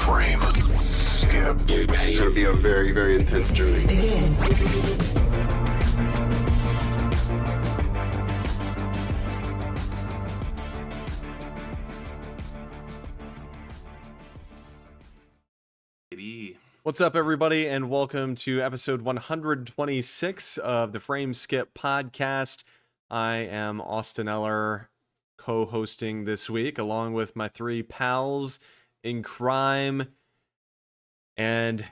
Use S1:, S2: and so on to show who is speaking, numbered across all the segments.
S1: Frame. Skip. Get ready. It's going to be a very, very intense journey. Begin.
S2: What's up, everybody, and welcome to episode 126 of the Frame Skip podcast. I am Andie Eller, co-hosting this week, along with my three pals in crime. And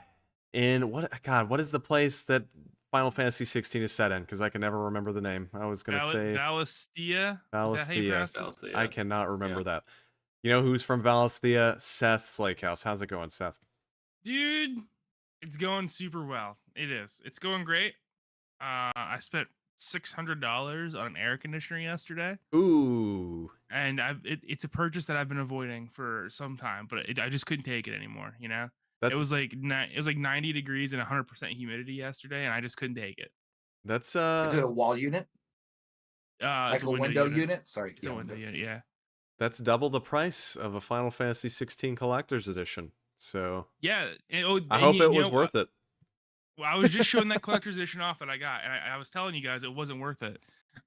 S2: in what is the place that Final Fantasy XVI is set in? Because I can never remember the name. I was going to say
S3: Valisthea.
S2: Valisthea. I cannot remember that. You know who's from Valisthea? Seth's Lake House. How's it going, Seth?
S3: Dude, it's going super well. It is. It's going great. I spent $600 on an air conditioner yesterday.
S2: Ooh.
S3: And it's a purchase that I've been avoiding for some time, but I just couldn't take it anymore, you know? It was like 90 degrees and 100% humidity yesterday, and I just couldn't take it.
S2: That's
S4: Is it a wall unit? Like a window unit? Sorry.
S3: It's a window unit, yeah.
S2: That's double the price of a Final Fantasy XVI collector's edition. So
S3: yeah,
S2: I hope it was worth it.
S3: Well, I was just showing that collector's edition off that I got, and I was telling you guys it wasn't worth it.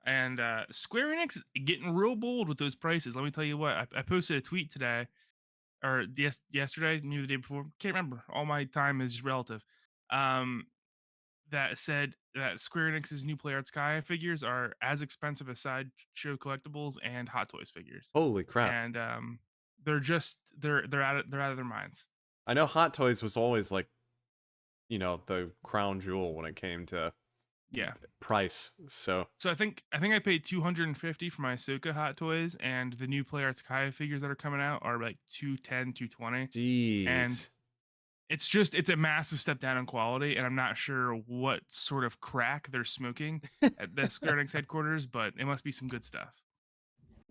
S3: And Square Enix is getting real bold with those prices. Let me tell you what. I posted a tweet today, or yesterday, maybe the day before. Can't remember. All my time is relative. That said that Square Enix's new Play Arts Sky figures are as expensive as Sideshow collectibles and Hot Toys figures.
S2: Holy crap!
S3: And they're out of their minds.
S2: I know Hot Toys was always like, the crown jewel when it came to price. So
S3: I think I paid $250 for my Ahsoka Hot Toys, and the new Play Arts Kai figures that are coming out are like $210, $220.
S2: Jeez.
S3: And it's a massive step down in quality, and I'm not sure what sort of crack they're smoking at the Square Enix headquarters, but it must be some good stuff.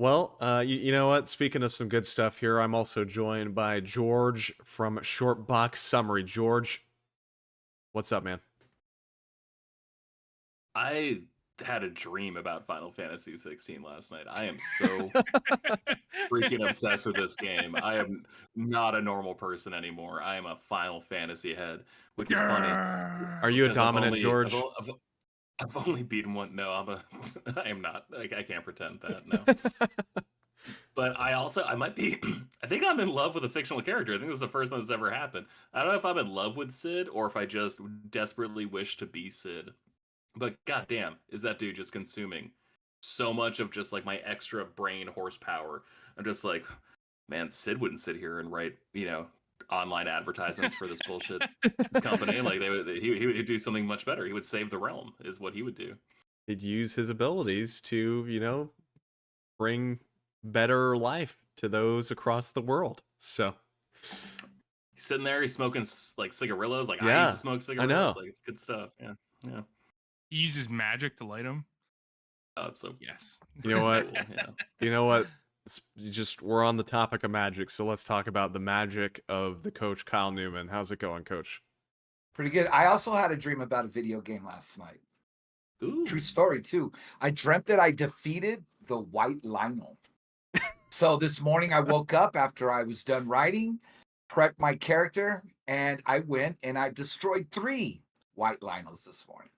S2: Well, you know what? Speaking of some good stuff here, I'm also joined by George from Short Box Summary. George, what's up, man?
S5: I had a dream about Final Fantasy XVI last night. I am so freaking obsessed with this game. I am not a normal person anymore. I am a Final Fantasy head, which is funny.
S2: Are you a dominant, George?
S5: I've only beaten one. No, I am not. I can't pretend that. No. But I might be. I think I'm in love with a fictional character. I think this is the first time this ever happened. I don't know if I'm in love with Cid or if I just desperately wish to be Cid. But goddamn, is that dude just consuming so much of just like my extra brain horsepower? I'm just like, man, Cid wouldn't sit here and write, online advertisements for this bullshit company. Like he would do something much better. He would save the realm, is what he would do.
S2: He'd use his abilities to, bring better life to those across the world. So
S5: he's sitting there, he's smoking like cigarillos. Like
S2: yeah,
S5: I used to smoke cigarillos.
S2: I know.
S5: Like it's good stuff. Yeah.
S3: He uses magic to light them.
S5: Oh, it's so
S3: yes.
S2: You know what?
S5: Yeah.
S2: You know what? We're on the topic of magic, so let's talk about the magic of the coach Kyle Newman. How's it going, Coach?
S4: Pretty good. I also had a dream about a video game last night.
S5: Ooh.
S4: True story too. I dreamt that I defeated the White Lionel. So this morning I woke up after I was done writing, prepped my character, and I went and I destroyed 3 White Lionels this morning.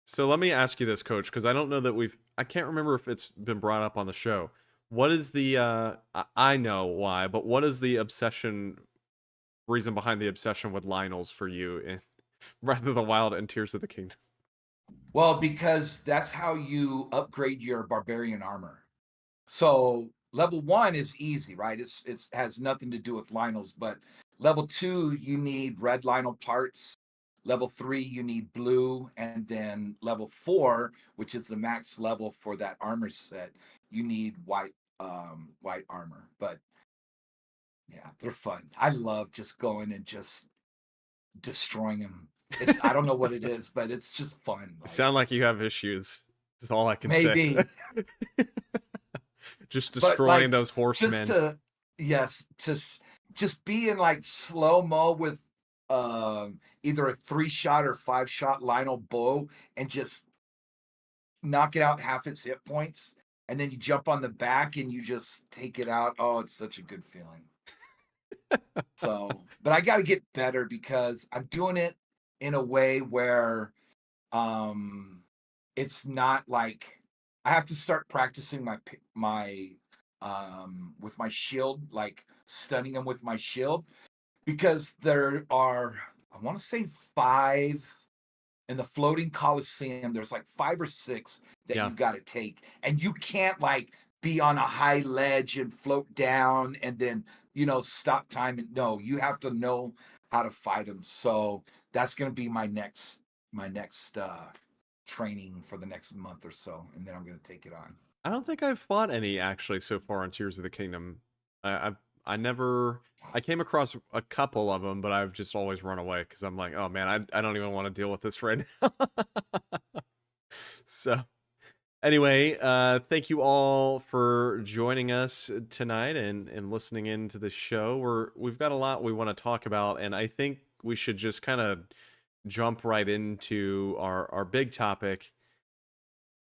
S2: So let me ask you this, Coach, because I don't know that I can't remember if it's been brought up on the show. What is the, I know why, but what is the reason behind the obsession with Lionels for you in Breath of the Wild and Tears of the Kingdom?
S4: Well, because that's how you upgrade your barbarian armor. So level 1 is easy, right? It has nothing to do with Lionels, but level 2, you need red Lionel parts. Level 3, you need blue, and then level 4, which is the max level for that armor set, you need white armor. But yeah, they're fun. I love just going and just destroying them. I don't know what it is, but it's just fun.
S2: You sound like you have issues. That's all I can
S4: say.
S2: Maybe. Just destroying those horsemen.
S4: Just be in like slow-mo with either a 3-shot or 5-shot Lionel bow and just knock it out half its hit points, and then you jump on the back and you just take it out. Oh, it's such a good feeling. So but I got to get better because I'm doing it in a way where it's not like I have to start practicing my with my shield, like stunning them with my shield, because there are, I want to say 5 in the floating coliseum. There's like 5 or 6 that
S2: Yeah.
S4: you got to take, and you can't like be on a high ledge and float down and then stop time. And no, you have to know how to fight them. So that's going to be my next training for the next month or so, and then I'm going to take it on.
S2: I don't think I've fought any actually so far in Tears of the Kingdom. I never I came across a couple of them, but I've just always run away because I'm like, oh man, I don't even want to deal with this right now. So anyway, thank you all for joining us tonight and listening in to the show. We've got a lot we want to talk about, and I think we should just kind of jump right into our big topic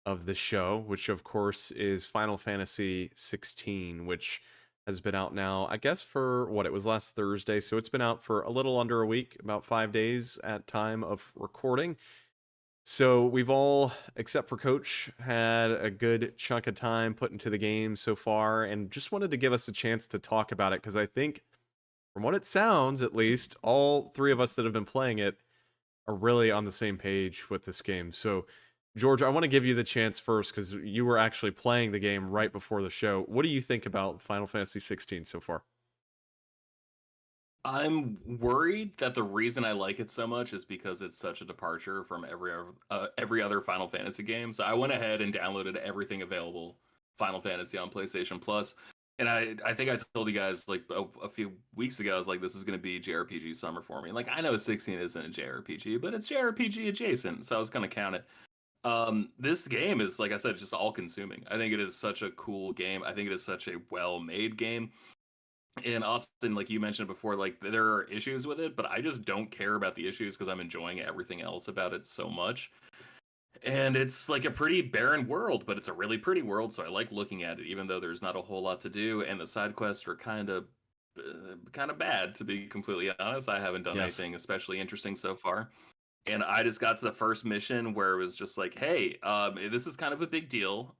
S2: of the show, which of course is Final Fantasy XVI, which has been out now, I guess, for what, it was last Thursday, so it's been out for a little under a week, about 5 days at time of recording. So we've all, except for Coach, had a good chunk of time put into the game so far, and just wanted to give us a chance to talk about it, because I think, from what it sounds at least, all 3 of us that have been playing it are really on the same page with this game. So George, I want to give you the chance first because you were actually playing the game right before the show. What do you think about Final Fantasy XVI so far?
S5: I'm worried that the reason I like it so much is because it's such a departure from every other Final Fantasy game. So I went ahead and downloaded everything available Final Fantasy on PlayStation Plus. And I think I told you guys like a few weeks ago, I was like, this is going to be JRPG summer for me. Like, I know 16 isn't a JRPG, but it's JRPG adjacent. So I was going to count it. This game is, like I said, just all consuming. I think it is such a cool game. I think it is such a well-made game. And Austin, like you mentioned before, like there are issues with it, but I just don't care about the issues because I'm enjoying everything else about it so much. And it's like a pretty barren world, but it's a really pretty world, so I like looking at it, even though there's not a whole lot to do, and the side quests are kind of bad, to be completely honest. I haven't done
S2: Yes.
S5: anything especially interesting so far. And I just got to the first mission where it was just like, hey, this is kind of a big deal.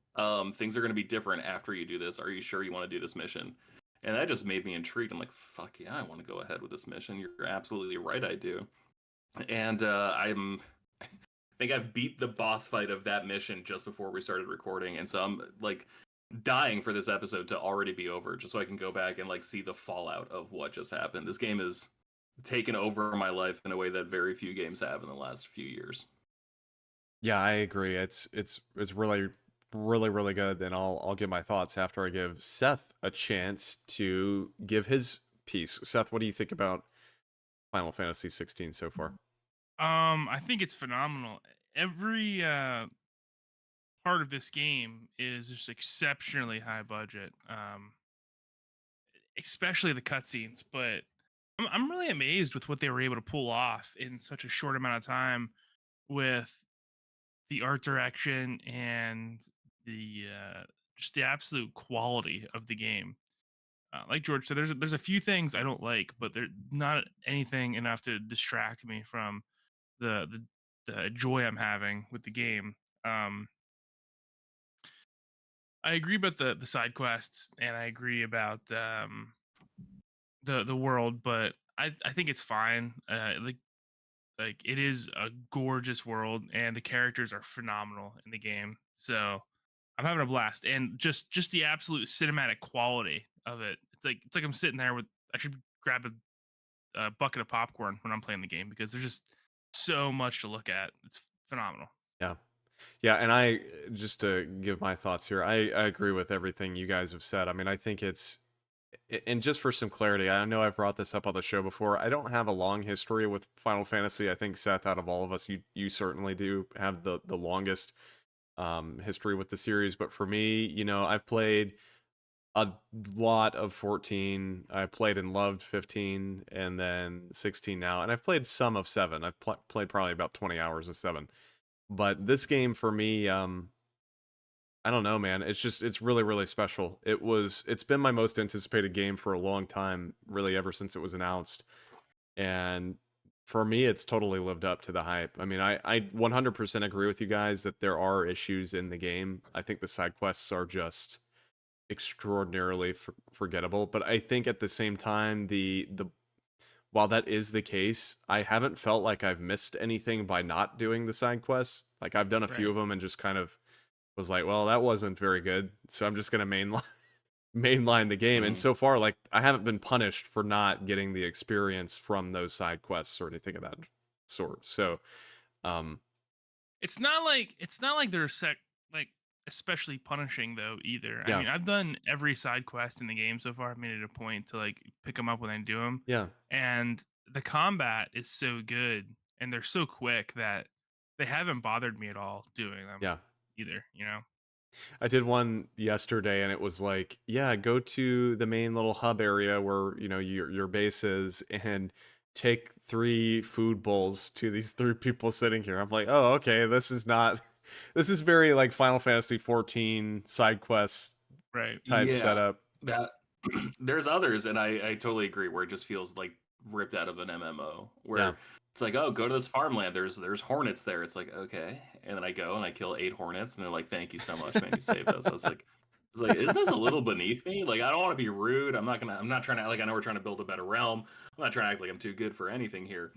S5: Things are going to be different after you do this. Are you sure you want to do this mission? And that just made me intrigued. I'm like, fuck yeah, I want to go ahead with this mission. You're absolutely right, I do. And I think I've beat the boss fight of that mission just before we started recording. And so I'm like dying for this episode to already be over just so I can go back and like see the fallout of what just happened. This game is taken over my life in a way that very few games have in the last few years.
S2: Yeah, I agree. It's really really good, and I'll give my thoughts after I give Seth a chance to give his piece. Seth, what do you think about Final Fantasy 16 so far?
S3: I think it's phenomenal. Every part of this game is just exceptionally high budget, especially the cutscenes. But I'm really amazed with what they were able to pull off in such a short amount of time with the art direction and the just the absolute quality of the game. Like George said, there's a few things I don't like, but they're not anything enough to distract me from the joy I'm having with the game. Um, I agree about the side quests, and I agree about the world, but I think it's fine. Like it is a gorgeous world, and the characters are phenomenal in the game. So I'm having a blast, and just the absolute cinematic quality of it. It's like I'm sitting there with. I should grab a bucket of popcorn when I'm playing the game because there's just so much to look at. It's phenomenal.
S2: Yeah. Yeah, and I just to give my thoughts here, I agree with everything you guys have said. I mean, I think it's and just for some clarity, I know I've brought this up on the show before. I don't have a long history with Final Fantasy. I think Seth, out of all of us, you certainly do have the longest history with the series. But for me, I've played a lot of 14. I played and loved 15, and then 16 now, and I've played some of 7. I've played probably about 20 hours of 7. But this game for me, I don't know, man. It's really, really special. It's been my most anticipated game for a long time, really ever since it was announced. and for me, it's totally lived up to the hype. I mean, I 100% agree with you guys that there are issues in the game. I think the side quests are just extraordinarily forgettable, but I think at the same time, the while that is the case, I haven't felt like I've missed anything by not doing the side quests. Like I've done a few
S3: Right.
S2: of them and just kind of was like, well, that wasn't very good, so I'm just gonna mainline the game. And
S5: Mhm.
S2: so far, like I haven't been punished for not getting the experience from those side quests or anything of that sort. So, um,
S3: It's not like they're like especially punishing though either. I
S2: yeah,
S3: mean, I've done every side quest in the game so far. I've made it a point to like pick them up when I do them,
S2: yeah,
S3: and the combat is so good and they're so quick that they haven't bothered me at all doing them
S2: yeah.
S3: either. You know?
S2: I did one yesterday, and it was like, yeah, go to the main little hub area where your base is, and take 3 food bowls to these 3 people sitting here. I'm like, oh, okay, this is not. This is very like Final Fantasy 14 side quest
S3: Right.
S2: type
S5: Yeah,
S2: setup.
S5: that there's others, and I totally agree. Where it just feels like ripped out of an MMO, where
S2: Yeah.
S5: it's like, oh, go to this farmland. There's hornets there. It's like, okay, and then I go and I kill 8 hornets, and they're like, thank you so much, man, you saved us. I was like, isn't this a little beneath me? Like, I don't want to be rude. I'm not trying to act like I know we're trying to build a better realm. I'm not trying to act like I'm too good for anything here.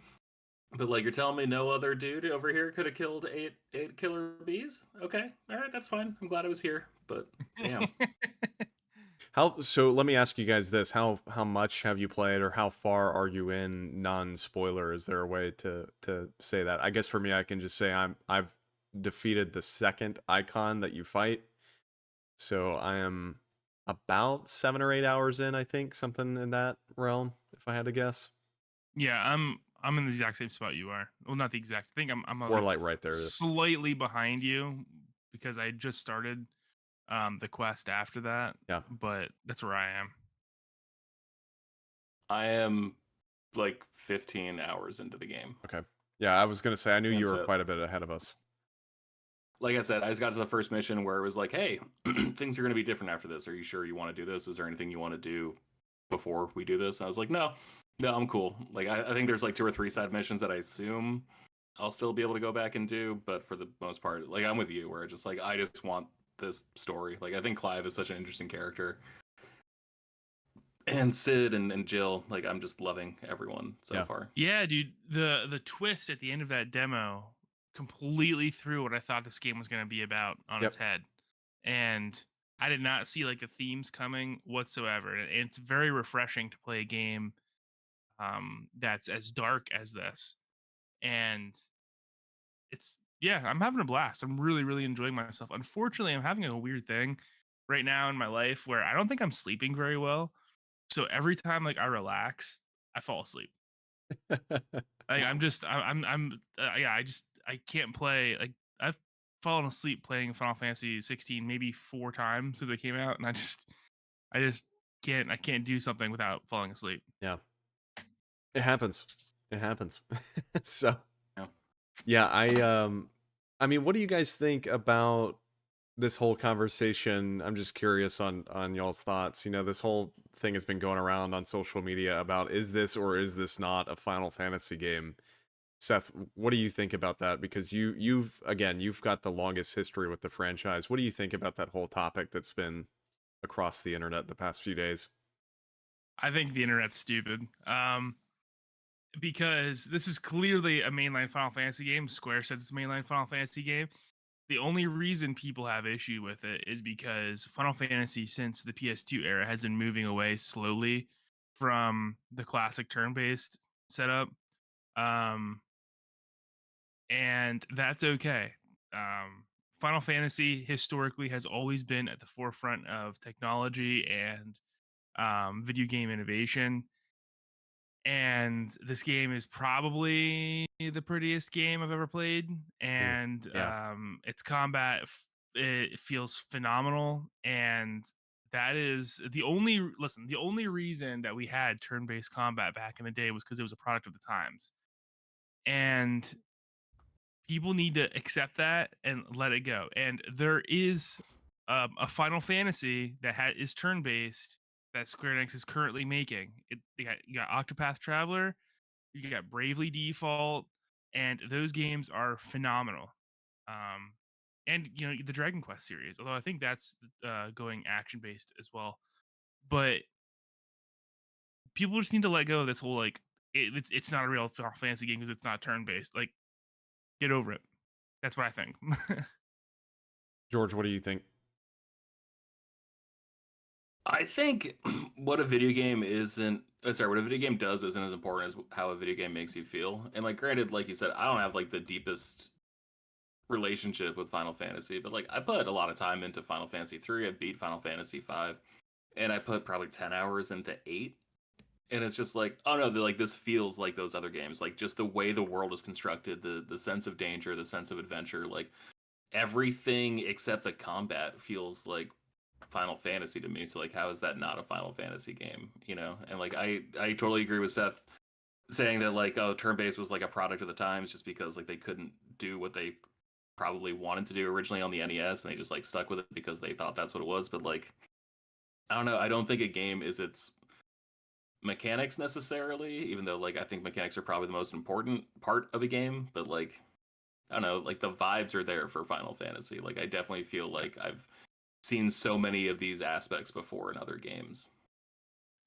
S5: But like, you're telling me no other dude over here could have killed eight killer bees? Okay, all right, that's fine. I'm glad I was here. But damn.
S2: So let me ask you guys this: how much have you played, or how far are you in non-spoiler? Is there a way to say that? I guess for me, I can just say I've defeated the second icon that you fight. So I am about 7 or 8 hours in, I think, something in that realm, if I had to guess.
S3: Yeah, I'm in the exact same spot you are. Well, not the exact. I think I'm
S2: Or
S3: like
S2: like right there.
S3: slightly behind you because I just started the quest after that.
S2: Yeah.
S3: But that's where I am.
S5: I am like 15 hours into the game.
S2: Okay. Yeah, I was gonna say I knew
S5: And
S2: you were
S5: so,
S2: quite a bit ahead of us.
S5: like I said, I just got to the first mission where it was like, hey, things are going to be different after this. Are you sure you want to do this? Is there anything you want to do before we do this? And I was like, no, I'm cool. Like, I think there's like 2 or 3 side missions that I assume I'll still be able to go back and do. But for the most part, like, I'm with you where it's just like, I just want this story. Like, I think Clive is such an interesting character. And Sid and Jill, like, I'm just loving everyone so far.
S3: Yeah, dude. The twist at the end of that demo completely threw what I thought this game was going to be about on its head, and I did not see like the themes coming whatsoever. And it's very refreshing to play a game that's as dark as this, and I'm having a blast. I'm really enjoying myself. Unfortunately, I'm having a weird thing right now in my life where I don't think I'm sleeping very well. So every time like I relax, I fall asleep. Like I can't play. Like I've fallen asleep playing Final Fantasy 16 maybe 4 times since it came out, and I just can't do something without falling asleep.
S2: Yeah. It happens. It happens. So
S5: Yeah.
S2: yeah, I mean, what do you guys think about this whole conversation? I'm just curious on y'all's thoughts. This whole thing has been going around on social media about, is this or is this not a Final Fantasy game? Seth, what do you think about that? Because you've got the longest history with the franchise. What do you think about that whole topic that's been across the internet the past few days?
S3: I think the internet's stupid. Because this is clearly a mainline Final Fantasy game. Square says it's a mainline Final Fantasy game. The only reason people have issue with it is because Final Fantasy since the PS2 era has been moving away slowly from the classic turn-based setup. And that's okay. Final Fantasy historically has always been at the forefront of technology and video game innovation. And this game is probably the prettiest game I've ever played, and
S2: yeah.
S3: its combat it feels phenomenal, and that is the only reason that we had turn-based combat back in the day was because it was a product of the times, and people need to accept that and let it go. And there is a Final Fantasy that is turn-based that Square Enix is currently making. You got Octopath Traveler, You got Bravely Default, and those games are phenomenal. Um, and the Dragon Quest series, although I think that's going action based as well. But people just need to let go of this whole like it's not a real Final Fantasy game because it's not turn based. Like, get over it. That's what I think.
S2: George, what do you think?
S5: I think what a video game what a video game does isn't as important as how a video game makes you feel. And like, granted, like you said, I don't have like the deepest relationship with Final Fantasy, but like I put a lot of time into Final Fantasy 3. I beat Final Fantasy 5, and I put probably 10 hours into 8. And it's just like, oh no, like this feels like those other games. Like just the way the world is constructed, the sense of danger, the sense of adventure, like everything except the combat feels like Final Fantasy to me. So like, how is that not a Final Fantasy game? And like I totally agree with Seth saying that like, oh, turn-based was like a product of the times, just because like they couldn't do what they probably wanted to do originally on the NES, and they just like stuck with it because they thought that's what it was. But like, I don't know, I don't think a game is its mechanics necessarily, even though like I think mechanics are probably the most important part of a game. But like, I don't know, like the vibes are there for Final Fantasy. Like I definitely feel like I've seen so many of these aspects before in other games.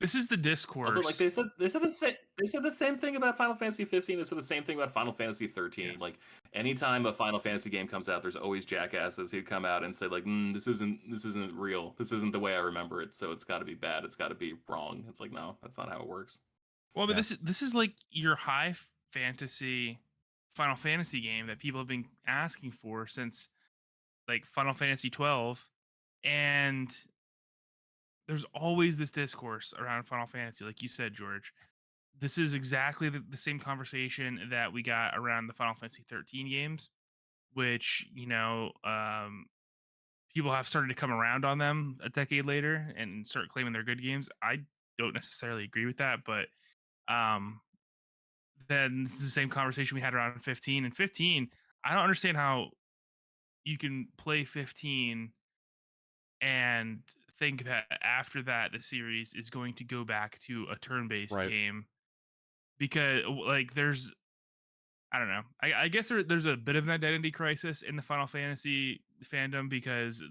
S3: This is the discourse.
S5: Also, like they said the same thing about Final Fantasy 15. They said the same thing about Final Fantasy 13.
S3: Yes.
S5: Like anytime a Final Fantasy game comes out, there's always jackasses who come out and say like, this isn't real. This isn't the way I remember it. So it's got to be bad. It's got to be wrong. It's like, no, that's not how it works.
S3: Well, but
S2: Yeah.
S3: this is like your high fantasy Final Fantasy game that people have been asking for since like Final Fantasy 12, and there's always this discourse around Final Fantasy, like you said, George. This is exactly the same conversation that we got around the Final Fantasy 13 games, which people have started to come around on them a decade later and start claiming they're good games. I don't necessarily agree with that, but um, then this is the same conversation we had around 15. And 15, I don't understand how you can play 15 and think that after that the series is going to go back to a turn-based
S2: Right.
S3: game, because like I don't know. I guess there's a bit of an identity crisis in the Final Fantasy fandom because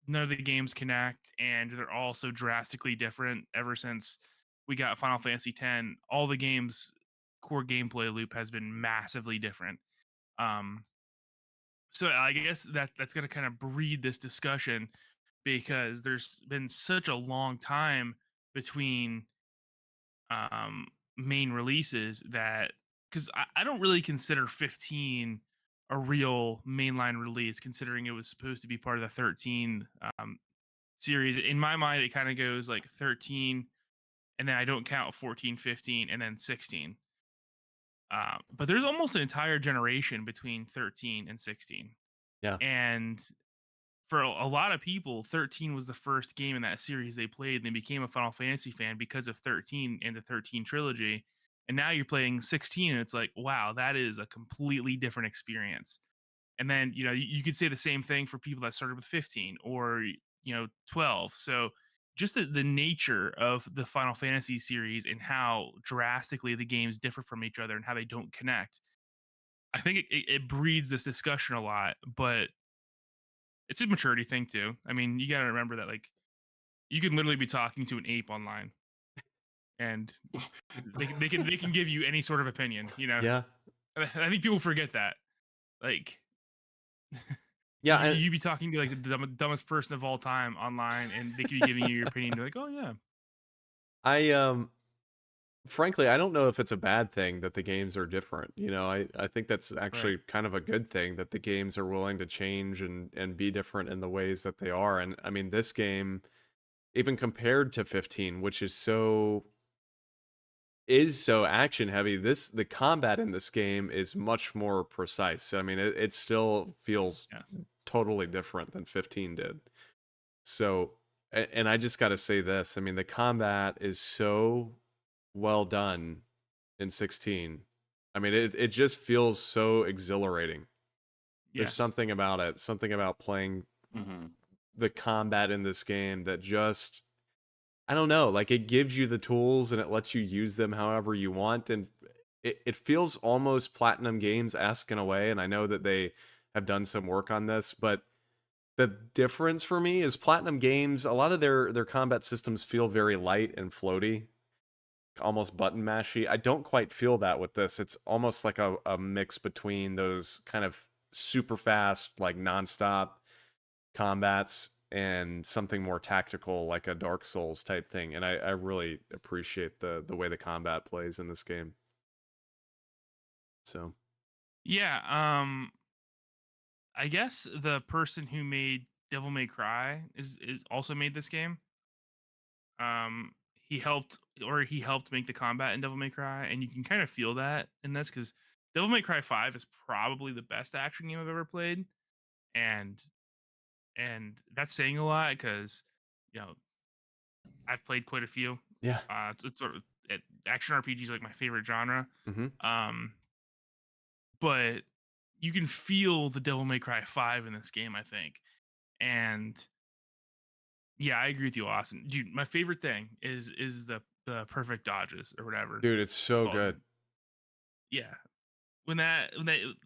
S3: none of the games connect and they're all so drastically different ever since we got Final Fantasy X. All the games core gameplay loop has been massively different. Um so I guess that's going to kind of breed this discussion, because there's been such a long time between main releases that, because I don't really consider 15 a real mainline release, considering it was supposed to be part of the 13 series. In my mind, it kind of goes like 13, and then I don't count 14, 15, and then 16. But there's almost an entire generation between 13 and 16.
S2: Yeah.
S3: And for a lot of people, 13 was the first game in that series they played, and they became a Final Fantasy fan because of 13 and the 13 trilogy. And now you're playing 16, and it's like, wow, that is a completely different experience. And then, you could say the same thing for people that started with 15 or, 12. So just the nature of the Final Fantasy series and how drastically the games differ from each other and how they don't connect, I think it breeds this discussion a lot. But it's a maturity thing too. I mean, you got to remember that like you can literally be talking to an ape online, and they can give you any sort of opinion.
S2: Yeah.
S3: I think people forget that. Like,
S2: Yeah. And
S3: you be talking to like the dumbest person of all time online, and they could be giving you your opinion. You're like, oh yeah.
S2: frankly, I don't know if it's a bad thing that the games are different. I think that's actually kind of a good thing that the games are willing to change and be different in the ways that they are. And I mean, this game, even compared to 15, which is so action heavy, the combat in this game is much more precise. I mean, it still feels totally different than 15 did. So, and I just got to say this. I mean, the combat is so well done in 16. I mean, it just feels so exhilarating. There's something about it, something about playing the combat in this game that just, I don't know, like it gives you the tools and it lets you use them however you want. And it feels almost Platinum Games-esque in a way, and I know that they have done some work on this, but the difference for me is Platinum Games, a lot of their combat systems feel very light and floaty, almost button mashy. I don't quite feel that with this. It's almost like a mix between those kind of super fast, like nonstop combats and something more tactical like a Dark Souls type thing. And I really appreciate the way the combat plays in this game. So
S3: Yeah, I guess the person who made Devil May Cry is also made this game. Um, he helped make the combat in Devil May Cry, and you can kind of feel that in this because Devil May Cry 5 is probably the best action game I've ever played, and that's saying a lot because you know I've played quite a few.
S2: yeah.
S3: It's sort of action RPGs like my favorite genre.
S2: Hmm.
S3: But you can feel the Devil May Cry 5 in this game, I think. And yeah, I agree with you, Austin. Dude, my favorite thing is the perfect dodges or whatever.
S2: Dude, it's so
S3: called.
S2: good.
S3: Yeah. When that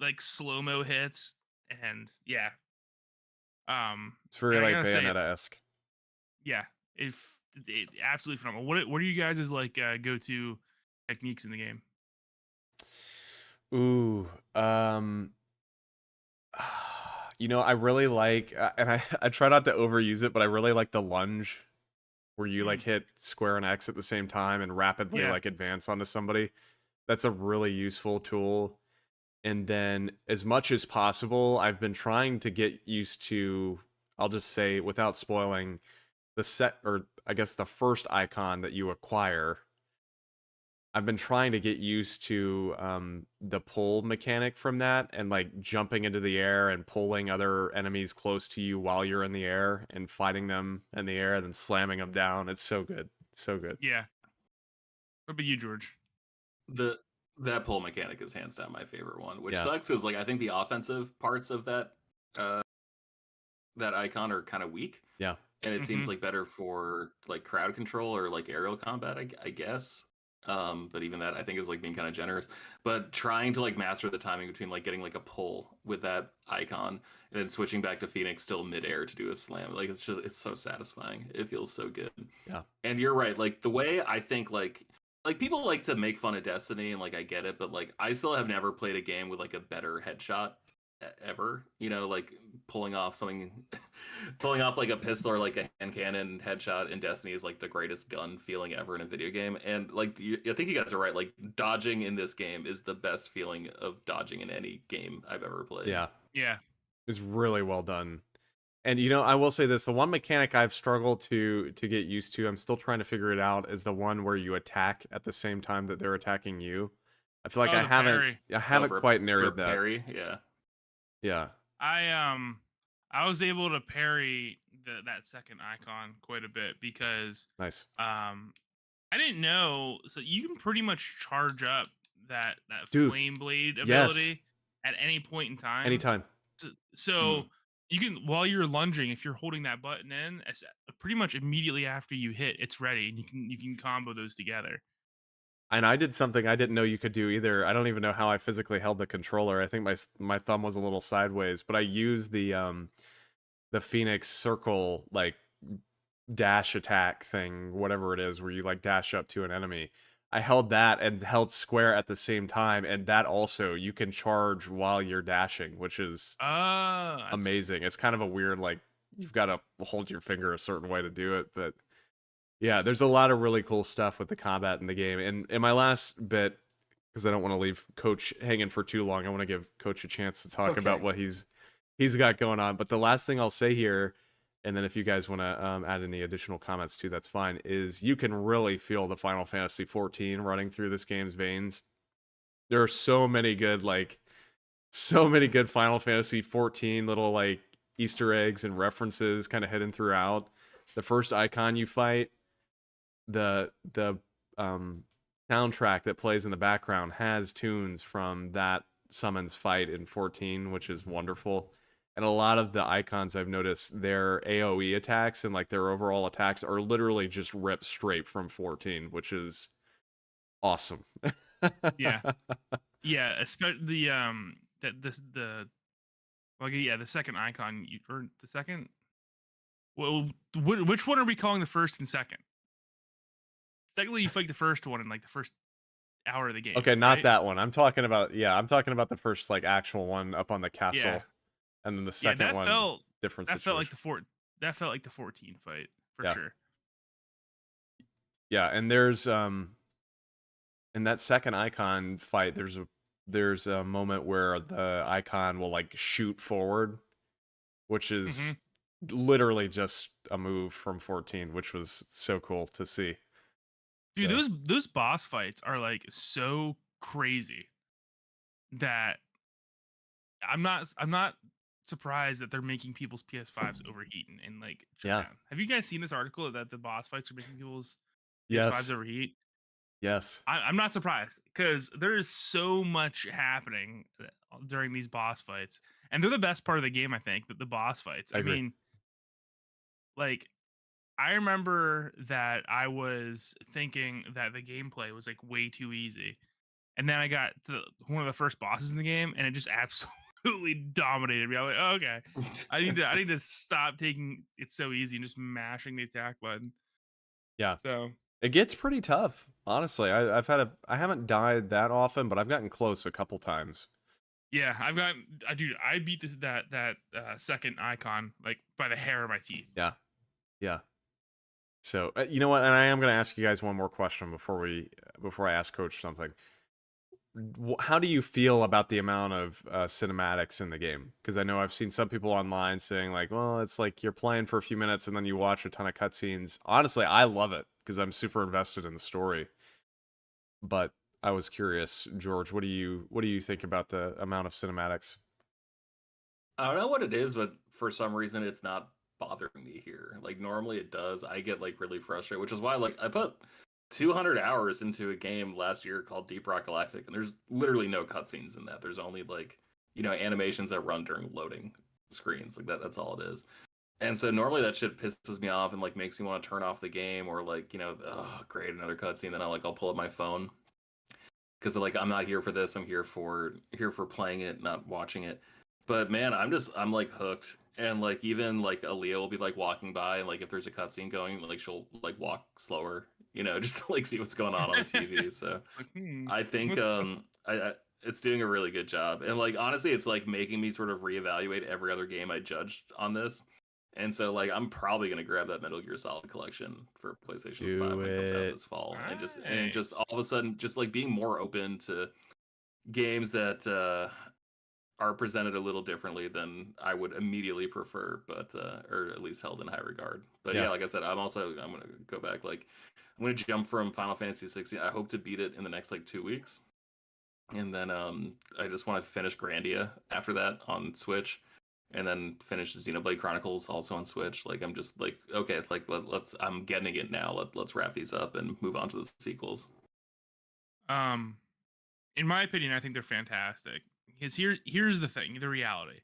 S3: like slow-mo hits and yeah.
S2: It's very
S3: and I
S2: like
S3: gotta say,
S2: Bayonetta-esque.
S3: yeah, it absolutely phenomenal. What are you guys' like go-to techniques in the game?
S2: Ooh, I really like, and I try not to overuse it, but I really like the lunge, where you like hit square and X at the same time and rapidly
S3: Yeah.
S2: like advance onto somebody. That's a really useful tool. And then, as much as possible, I've been trying to get used to, I'll just say, without spoiling, or I guess the first icon that you acquire. I've been trying to get used to the pull mechanic from that and like jumping into the air and pulling other enemies close to you while you're in the air and fighting them in the air and then slamming them down. It's so good. So good.
S3: Yeah. What about you, George?
S5: That pull mechanic is hands down my favorite one, which
S2: Yeah.
S5: sucks because like I think the offensive parts of that that icon are kind of weak.
S2: Yeah.
S5: And it seems like better for like crowd control or like aerial combat, I guess. But even that I think is like being kind of generous. But trying to like master the timing between like getting like a pull with that icon and then switching back to Phoenix still midair to do a slam, like it's so satisfying. It feels so good.
S2: Yeah.
S5: And you're right, like the way I think like people like to make fun of Destiny and like I get it, but like I still have never played a game with like a better headshot ever, like pulling off like a pistol or like a hand cannon headshot in Destiny is like the greatest gun feeling ever in a video game. And like I think you guys are right, like dodging in this game is the best feeling of dodging in any game I've ever played.
S3: Yeah.
S2: It's really well done. And I will say this, the one mechanic I've struggled to get used to, I'm still trying to figure it out, is the one where you attack at the same time that they're attacking you. I feel like I haven't quite narrowed that.
S5: Parry, yeah.
S2: Yeah.
S3: I was able to parry that second icon quite a bit because
S2: Nice.
S3: I didn't know, so you can pretty much charge up that
S2: Dude,
S3: flame blade
S2: yes.
S3: ability at any point in time.
S2: Anytime.
S3: So you can, while you're lunging, if you're holding that button in, pretty much immediately after you hit, it's ready, and you can combo those together.
S2: And I did something I didn't know you could do either. I don't even know how I physically held the controller. I think my thumb was a little sideways, but I used the Phoenix circle like dash attack thing, whatever it is, where you like dash up to an enemy. I held that and held square at the same time, and that also you can charge while you're dashing, which is amazing. It's kind of a weird, like, you've got to hold your finger a certain way to do it, but yeah, there's a lot of really cool stuff with the combat in the game. And in my last bit, because I don't want to leave Coach hanging for too long, I want to give Coach a chance to talk about what he's got going on. But the last thing I'll say here, and then if you guys want to add any additional comments too, that's fine, is you can really feel the Final Fantasy XIV running through this game's veins. There are so many good Final Fantasy XIV little like Easter eggs and references kind of hidden throughout. The first icon you fight, the soundtrack that plays in the background has tunes from that summons fight in 14, which is wonderful. And a lot of the icons I've noticed, their AoE attacks and like their overall attacks are literally just ripped straight from 14, which is awesome.
S3: Yeah. Yeah, especially the second icon or the second. Well, which one are we calling the first and second? Technically, you fight the first one in like the first hour of the game,
S2: Okay, not
S3: right?
S2: that one. I'm talking about the first like actual one up on the
S3: Yeah,
S2: castle, and then the
S3: yeah.
S2: second one, different
S3: That felt like
S2: situation.
S3: that felt like the 14 fight for
S2: Yeah.
S3: sure.
S2: Yeah, and there's in that second icon fight, there's a moment where the icon will like shoot forward, which is literally just a move from 14, which was so cool to see.
S3: Dude,
S2: So,
S3: those boss fights are like so crazy that I'm not surprised that they're making people's PS5s overheat in like
S2: yeah.
S3: Japan. Have you guys seen this article that the boss fights are making people's PS5s
S2: Yes.
S3: overheat?
S2: Yes.
S3: I'm not surprised because there is so much happening during these boss fights, and they're the best part of the game. I think that the boss fights.
S2: I
S3: I
S2: agree.
S3: mean, like I remember that I was thinking that the gameplay was like way too easy, and then I got to one of the first bosses in the game, and it just absolutely dominated me. I was like, oh, okay, I need to stop taking it so easy and just mashing the attack button.
S2: Yeah.
S3: So
S2: It gets pretty tough, honestly. I haven't died that often, but I've gotten close a couple times.
S3: yeah, I beat that second icon like by the hair of my teeth.
S2: Yeah. Yeah. So, you know what? And I am going to ask you guys one more question before I ask Coach something. How do you feel about the amount of cinematics in the game? Because I know I've seen some people online saying like, well, it's like you're playing for a few minutes and then you watch a ton of cutscenes. Honestly, I love it because I'm super invested in the story. But I was curious, George, what do you think about the amount of cinematics?
S5: I don't know what it is, but for some reason it's not bothering me here. Like normally it does. I get like really frustrated, which is why like I put 200 hours into a game last year called Deep Rock Galactic, and there's literally no cutscenes in that. There's only like, animations that run during loading screens. Like that's all it is. And so normally that shit pisses me off and like makes me want to turn off the game or like, oh great, another cutscene. Then I'll pull up my phone. Because like I'm not here for this. I'm here for playing it, not watching it. But man, I'm like hooked. And like even like Aaliyah will be like walking by and like if there's a cutscene going, like she'll like walk slower, just to like see what's going on the TV. So
S3: Like,
S5: I think I it's doing a really good job. And like honestly, it's like making me sort of reevaluate every other game I judged on this. And so like I'm probably gonna grab that Metal Gear Solid collection for PlayStation 5
S2: Do
S5: when it comes out
S2: it.
S5: this fall. And just
S3: nice.
S5: all of a sudden just like being more open to games that are presented a little differently than I would immediately prefer, but or at least held in high regard. But
S2: Yeah.
S5: yeah, like I said, I'm gonna go back. Like I'm gonna jump from Final Fantasy XVI. I hope to beat it in the next like 2 weeks, and then I just want to finish Grandia after that on Switch, and then finish Xenoblade Chronicles also on Switch. Like I'm just like okay, like let's I'm getting it now. Let's wrap these up and move on to the sequels.
S3: In my opinion, I think they're fantastic. Because here's the thing, the reality.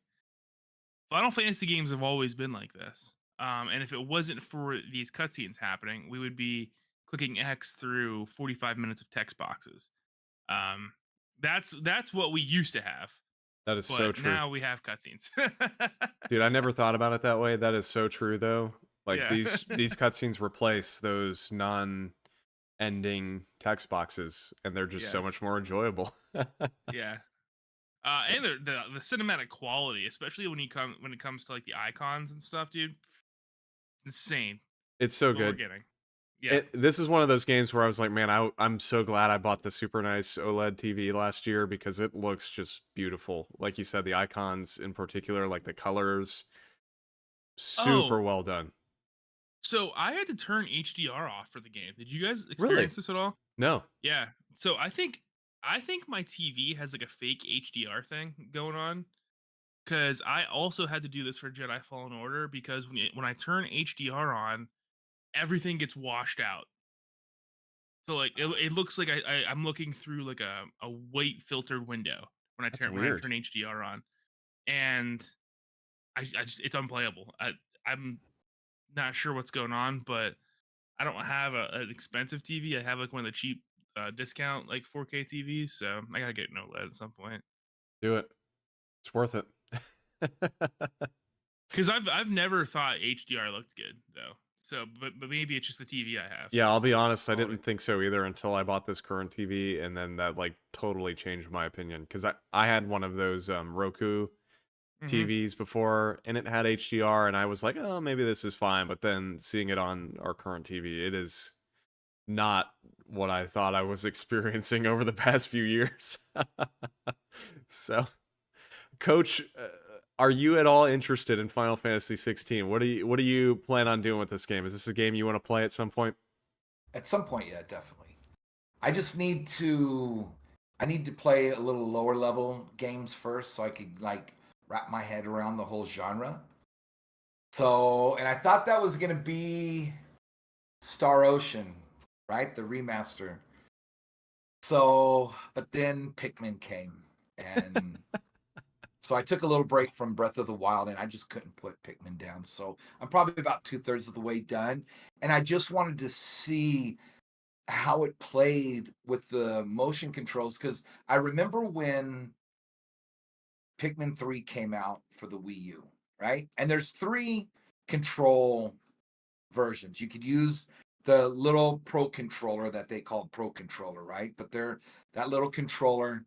S3: Final Fantasy games have always been like this. And if it wasn't for these cutscenes happening, we would be clicking X through 45 minutes of text boxes. Um, that's what we used to have,
S2: That is so
S3: but
S2: true.
S3: now we have cutscenes.
S2: Dude, I never thought about it that way. That is so true though. Like
S3: Yeah.
S2: these cutscenes replace those non-ending text boxes and they're just so
S3: Yes.
S2: much more enjoyable.
S3: Yeah.
S2: So-
S3: And the cinematic quality, especially when it comes to like the icons and stuff, dude, insane.
S2: It's so
S3: What we're
S2: good.
S3: getting. Yeah.
S2: This is one of those games where I was like, man, I'm so glad I bought the super nice OLED TV last year because it looks just beautiful. Like you said, the icons in particular, like the colors, super well done.
S3: So I had to turn HDR off for the game. Did you guys experience
S2: Really?
S3: this at all?
S2: No.
S3: Yeah. So I think my TV has like a fake HDR thing going on. Because I also had to do this for Jedi Fallen Order because when I turn HDR on, everything gets washed out. So like it looks like I'm looking through like a white filtered window when I
S2: That's
S3: turn
S2: weird.
S3: HDR on, and I just it's unplayable. I'm not sure what's going on, but I don't have an expensive TV. I have like one of the cheap discount like 4K TVs, so I gotta get an OLED at some point.
S2: Do it. It's worth it.
S3: Because I've never thought HDR looked good though. So, but maybe it's just the TV I have.
S2: Yeah, I'll be honest, I
S3: Quality.
S2: didn't think so either until I bought this current TV, and then that like totally changed my opinion because I had one of those Roku
S3: Mhm.
S2: TVs before, and it had HDR, and I was like, oh, maybe this is fine. But then seeing it on our current TV, it is not what I thought I was experiencing over the past few years. So, Coach, are you at all interested in Final Fantasy 16? What do you plan on doing with this game? Is this a game you want to play at some point?
S4: At some point, yeah, definitely. I just need to play a little lower level games first so I could like wrap my head around the whole genre. So, and I thought that was going to be Star Ocean, right? The remaster. So, but then Pikmin came, and so I took a little break from Breath of the Wild, and I just couldn't put Pikmin down. So I'm probably about 2/3 of the way done, and I just wanted to see how it played with the motion controls, because I remember when Pikmin 3 came out for the Wii U, right? And there's 3 control versions. You could use the little Pro controller that they called Pro controller, right? But they're that little controller.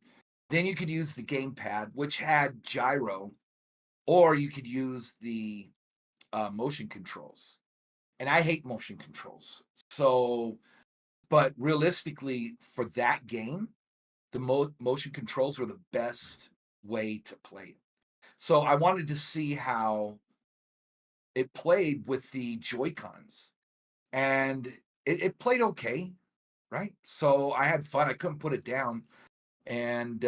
S4: Then you could use the gamepad, which had gyro, or you could use the motion controls. And I hate motion controls. So, but realistically, for that game, the motion controls were the best way to play it. So I wanted to see how it played with the Joy-Cons, and it played okay, right? So I had fun. I couldn't put it down. And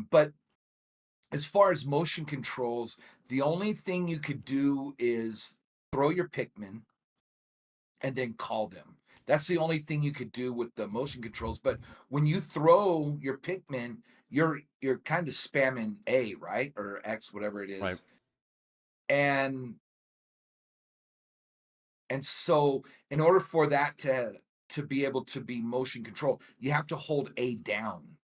S4: but as far as motion controls, the only thing you could do is throw your Pikmin and then call them. That's the only thing you could do with the motion controls. But when you throw your Pikmin, you're kind of spamming A, right? Or X, whatever it is.
S2: Right.
S4: And so in order for that to be able to be motion control, you have to hold A down.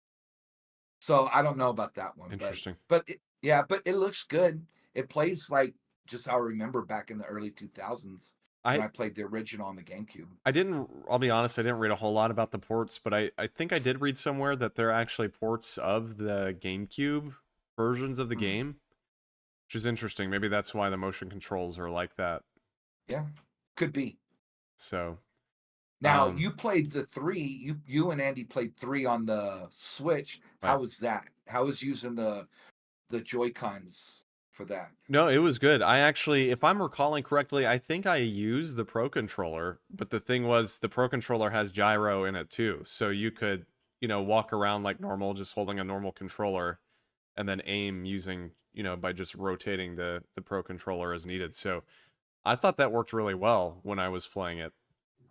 S4: So I don't know about that one.
S2: Interesting.
S4: But it looks good. It plays like just how I remember back in the early 2000s when I played the original on the GameCube.
S2: I'll be honest, I didn't read a whole lot about the ports, but I think I did read somewhere that they're actually ports of the GameCube versions of the game, which is interesting. Maybe that's why the motion controls are like that.
S4: Yeah, could be.
S2: So
S4: now you played the 3. You and Andy played 3 on the Switch.
S2: Right.
S4: How was that? How was using the Joy-Cons for that?
S2: No, it was good. I actually, if I'm recalling correctly, I think I used the Pro Controller, but the thing was the Pro Controller has gyro in it too. So you could, walk around like normal, just holding a normal controller and then aim using, by just rotating the Pro Controller as needed. So I thought that worked really well when I was playing it.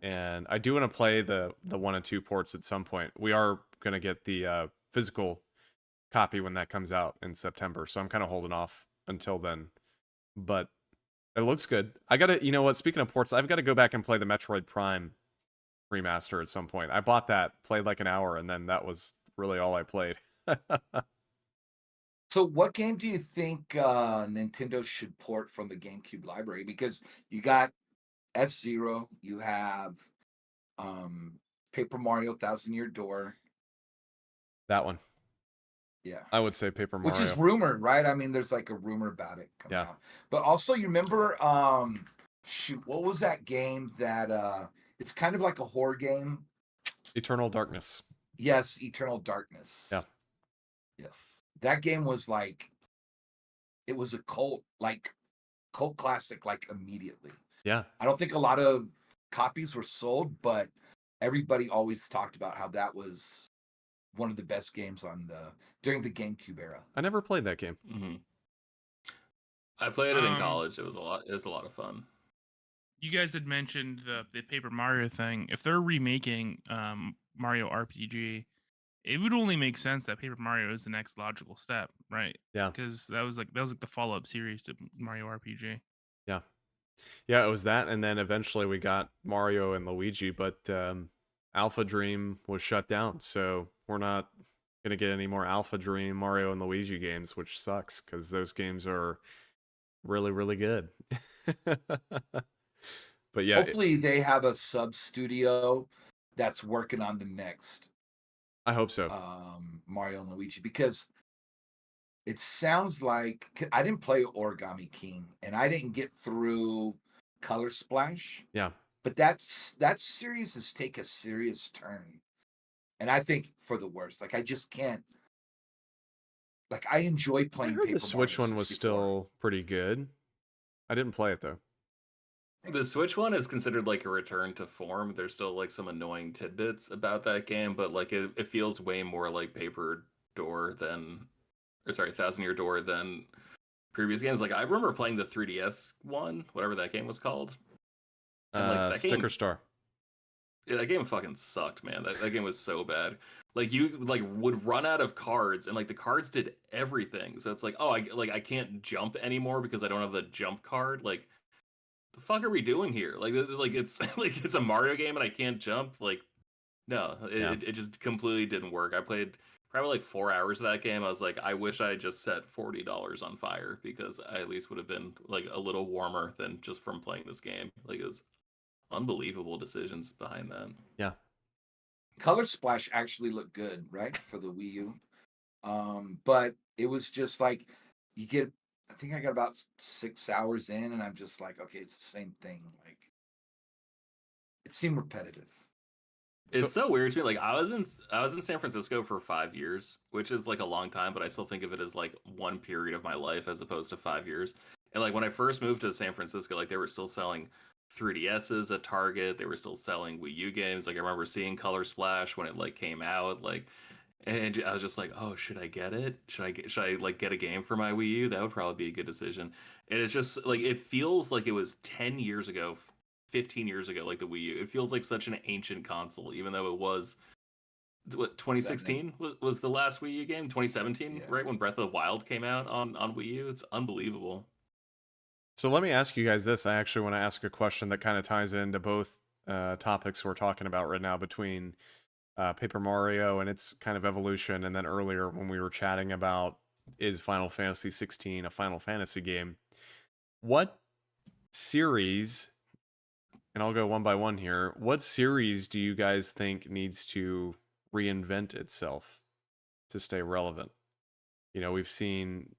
S2: And I do want to play the 1 and 2 ports at some point. We are going to get the physical copy when that comes out in September. So I'm kind of holding off until then. But it looks good. I got to, speaking of ports, I've got to go back and play the Metroid Prime remaster at some point. I bought that, played like an hour, and then that was really all I played.
S4: So what game do you think Nintendo should port from the GameCube library? Because you got F-Zero, you have Paper Mario Thousand Year Door.
S2: That one.
S4: Yeah.
S2: I would say Paper Mario.
S4: Which is rumored, right? I mean, there's like a rumor about it coming out. But also you remember what was that game that it's kind of like a horror game?
S2: Eternal Darkness.
S4: Yes, Eternal Darkness.
S2: Yeah.
S4: Yes. That game was like, it was a cult classic, like immediately.
S2: Yeah.
S4: I don't think a lot of copies were sold, but everybody always talked about how that was one of the best games during the GameCube era.
S2: I never played that game.
S5: Mm-hmm. I played it in college. It was a lot of fun.
S3: You guys had mentioned the Paper Mario thing. If they're remaking Mario RPG, it would only make sense that Paper Mario is the next logical step, right?
S2: Yeah.
S3: Because that was like the follow-up series to Mario RPG.
S2: Yeah. Yeah, it was that, and then eventually we got Mario and Luigi, but Alpha Dream was shut down, so we're not gonna get any more Alpha Dream Mario and Luigi games, which sucks because those games are really, really good. But yeah,
S4: Hopefully they have a sub studio that's working on the next
S2: I hope so.
S4: Mario and Luigi, because it sounds like I didn't play Origami King and I didn't get through Color Splash,
S2: Yeah.
S4: but that series has taken a serious turn, and I think for the worse. Like I just can't. Like I enjoy
S2: I
S4: playing
S2: heard
S4: Paper
S2: the Switch
S4: Mario
S2: one was
S4: 64.
S2: still pretty good. I didn't play it though.
S5: The Switch one is considered like a return to form. There's still like some annoying tidbits about that game, but like it feels way more like Paper Door than, or sorry, Thousand Year Door than previous games. Like I remember playing the 3DS one, whatever that game was called. And like that
S2: Sticker
S5: game,
S2: Star.
S5: yeah, that game fucking sucked, man. That game was so bad. Like you like would run out of cards, and like the cards did everything. So it's like, oh, I can't jump anymore because I don't have the jump card. Like, the fuck are we doing here? Like it's like it's a Mario game and I can't jump. Like, no,
S2: Yeah.
S5: it just completely didn't work. I played probably like 4 hours of that game. I was like, I wish I had just set $40 on fire because I at least would have been like a little warmer than just from playing this game. Like it was unbelievable decisions behind that.
S2: Yeah.
S4: Color Splash actually looked good, right, for the Wii U. But it was just like you get. I think I got about 6 hours in, and I'm just like, okay, it's the same thing. Like it seemed repetitive.
S5: It's so weird to me. Like I was in San Francisco for 5 years, which is like a long time, but I still think of it as like one period of my life as opposed to 5 years. And like when I first moved to San Francisco, like they were still selling 3DSs at Target. They were still selling Wii U games. Like I remember seeing Color Splash when it like came out. Like, and I was just like, oh, should I get it? Should I like get a game for my Wii U? That would probably be a good decision. And it's just like it feels like it was 10 years ago, 15 years ago, like the Wii U. It feels like such an ancient console, even though it was what 2016 was the last Wii U game. 2017,
S4: Yeah.
S5: right when Breath of the Wild came out on Wii U. It's unbelievable.
S2: So let me ask you guys this. I actually want to ask a question that kind of ties into both topics we're talking about right now between Paper Mario and its kind of evolution, and then earlier when we were chatting about is Final Fantasy XVI a Final Fantasy game? What series, and I'll go one by one here, what series do you guys think needs to reinvent itself to stay relevant? You know, we've seen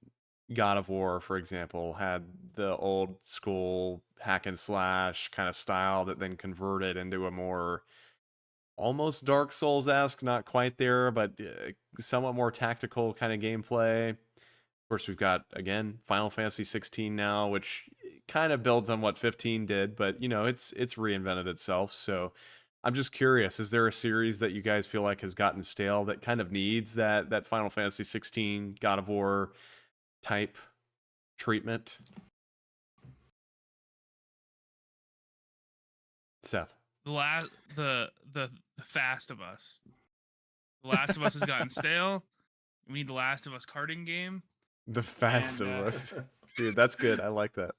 S2: God of War, for example, had the old school hack and slash kind of style that then converted into a more almost Dark Souls-esque, not quite there, but somewhat more tactical kind of gameplay. Of course, we've got, again, Final Fantasy XVI now, which kind of builds on what 15 did, but, you know, it's reinvented itself. So I'm just curious, is there a series that you guys feel like has gotten stale that kind of needs that Final Fantasy XVI, God of War type treatment? Seth.
S3: The Fast of Us. The Last of Us has gotten stale. We need the Last of Us karting game.
S2: The Fast of Us. Dude, that's good. I like that.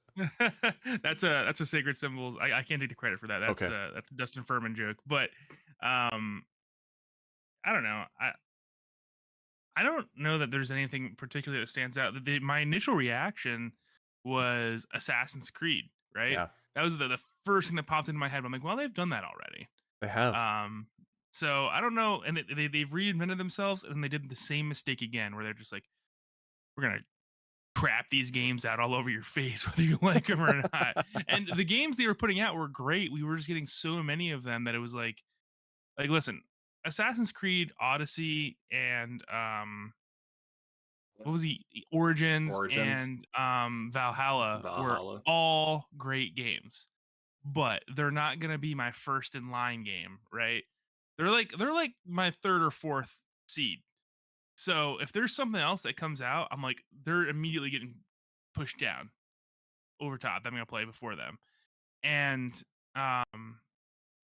S3: That's a Sacred Symbols. I can't take the credit for that. That's
S2: Okay.
S3: That's a Dustin Furman joke. But I don't know. I don't know that there's anything particular that stands out. My initial reaction was Assassin's Creed, right?
S2: Yeah,
S3: That was the first thing that popped into my head. I'm like, well, they've done that already.
S2: they have.
S3: So I don't know. And they've reinvented themselves, and they did the same mistake again, where they're just like, we're gonna crap these games out all over your face, whether you like them or not. And the games they were putting out were great. We were just getting so many of them that it was like listen, Assassin's Creed Odyssey and what was the Origins and Valhalla were all great games, but they're not gonna be my first in line game, right? They're like my third or fourth seed. So if there's something else that comes out, I'm like, they're immediately getting pushed down over top. I'm gonna play before them. And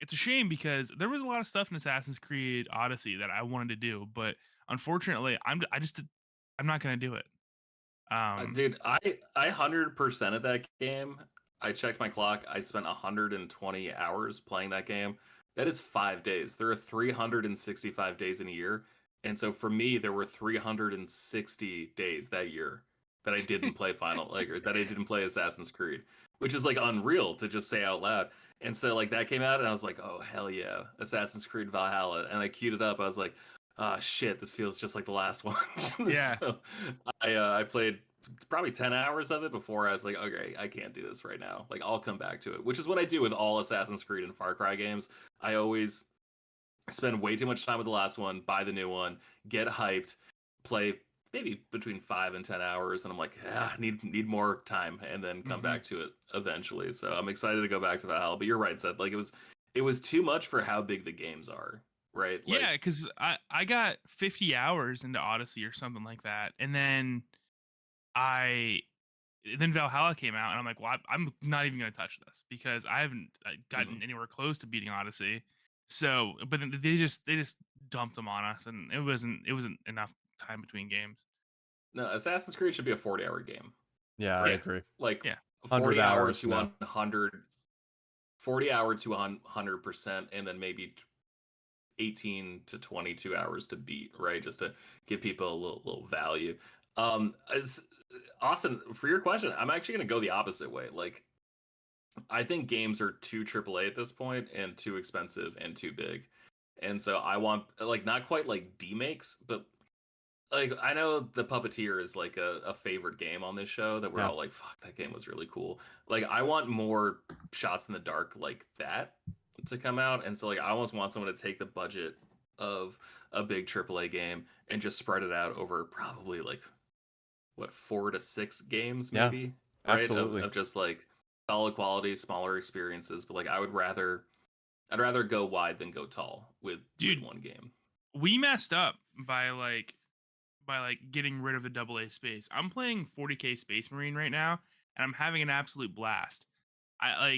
S3: it's a shame because there was a lot of stuff in Assassin's Creed Odyssey that I wanted to do, but unfortunately, I'm not gonna do it.
S5: Dude, I 100% of that game. I checked my clock. I spent 120 hours playing that game. That is 5 days. There are 365 days in a year. And so for me, there were 360 days that year that I didn't play or that I didn't play Assassin's Creed, which is like unreal to just say out loud. And so like that came out and I was like, oh hell yeah, Assassin's Creed Valhalla. And I queued it up. I was like, oh shit, this feels just like the last one.
S3: Yeah.
S5: So I played probably 10 hours of it before I was like, okay, I can't do this right now. Like I'll come back to it, which is what I do with all Assassin's Creed and Far Cry games. I always spend way too much time with the last one, buy the new one, get hyped, play maybe between 5 and 10 hours, and I'm like, need more time, and then come back to it eventually. So I'm excited to go back to Valhalla. But you're right, Seth. Like it was too much for how big the games are, right? Like,
S3: Yeah, because I got 50 hours into Odyssey or something like that, and then Valhalla came out, and I'm like, well, I'm not even gonna touch this because I haven't gotten anywhere close to beating Odyssey. So, but then they just dumped them on us, and it wasn't enough time between games.
S5: no, Assassin's Creed should be a 40-hour game.
S2: Yeah, I agree.
S5: Like
S3: Yeah.
S2: 100
S5: 40 hour
S2: hours
S5: to
S2: now.
S5: 100, 40 hour to 100%, and then maybe 18 to 22 hours to beat, right? Just to give people a little value. Austin, for your question, I'm actually going to go the opposite way. Like, I think games are too AAA at this point and too expensive and too big. And so I want, like, not quite like D-makes, but like, I know The Puppeteer is like a favorite game on this show that we're all like, fuck, that game was really cool. Like, I want more shots in the dark like that to come out. And so, like, I almost want someone to take the budget of a big AAA game and just spread it out over probably like, what, 4 to 6 games, maybe?
S2: Yeah,
S5: right?
S2: absolutely.
S5: Of just like solid quality, smaller experiences. But like, I'd rather go wide than go tall with one game.
S3: We messed up by getting rid of the AA space. I'm playing 40K Space Marine right now, and I'm having an absolute blast.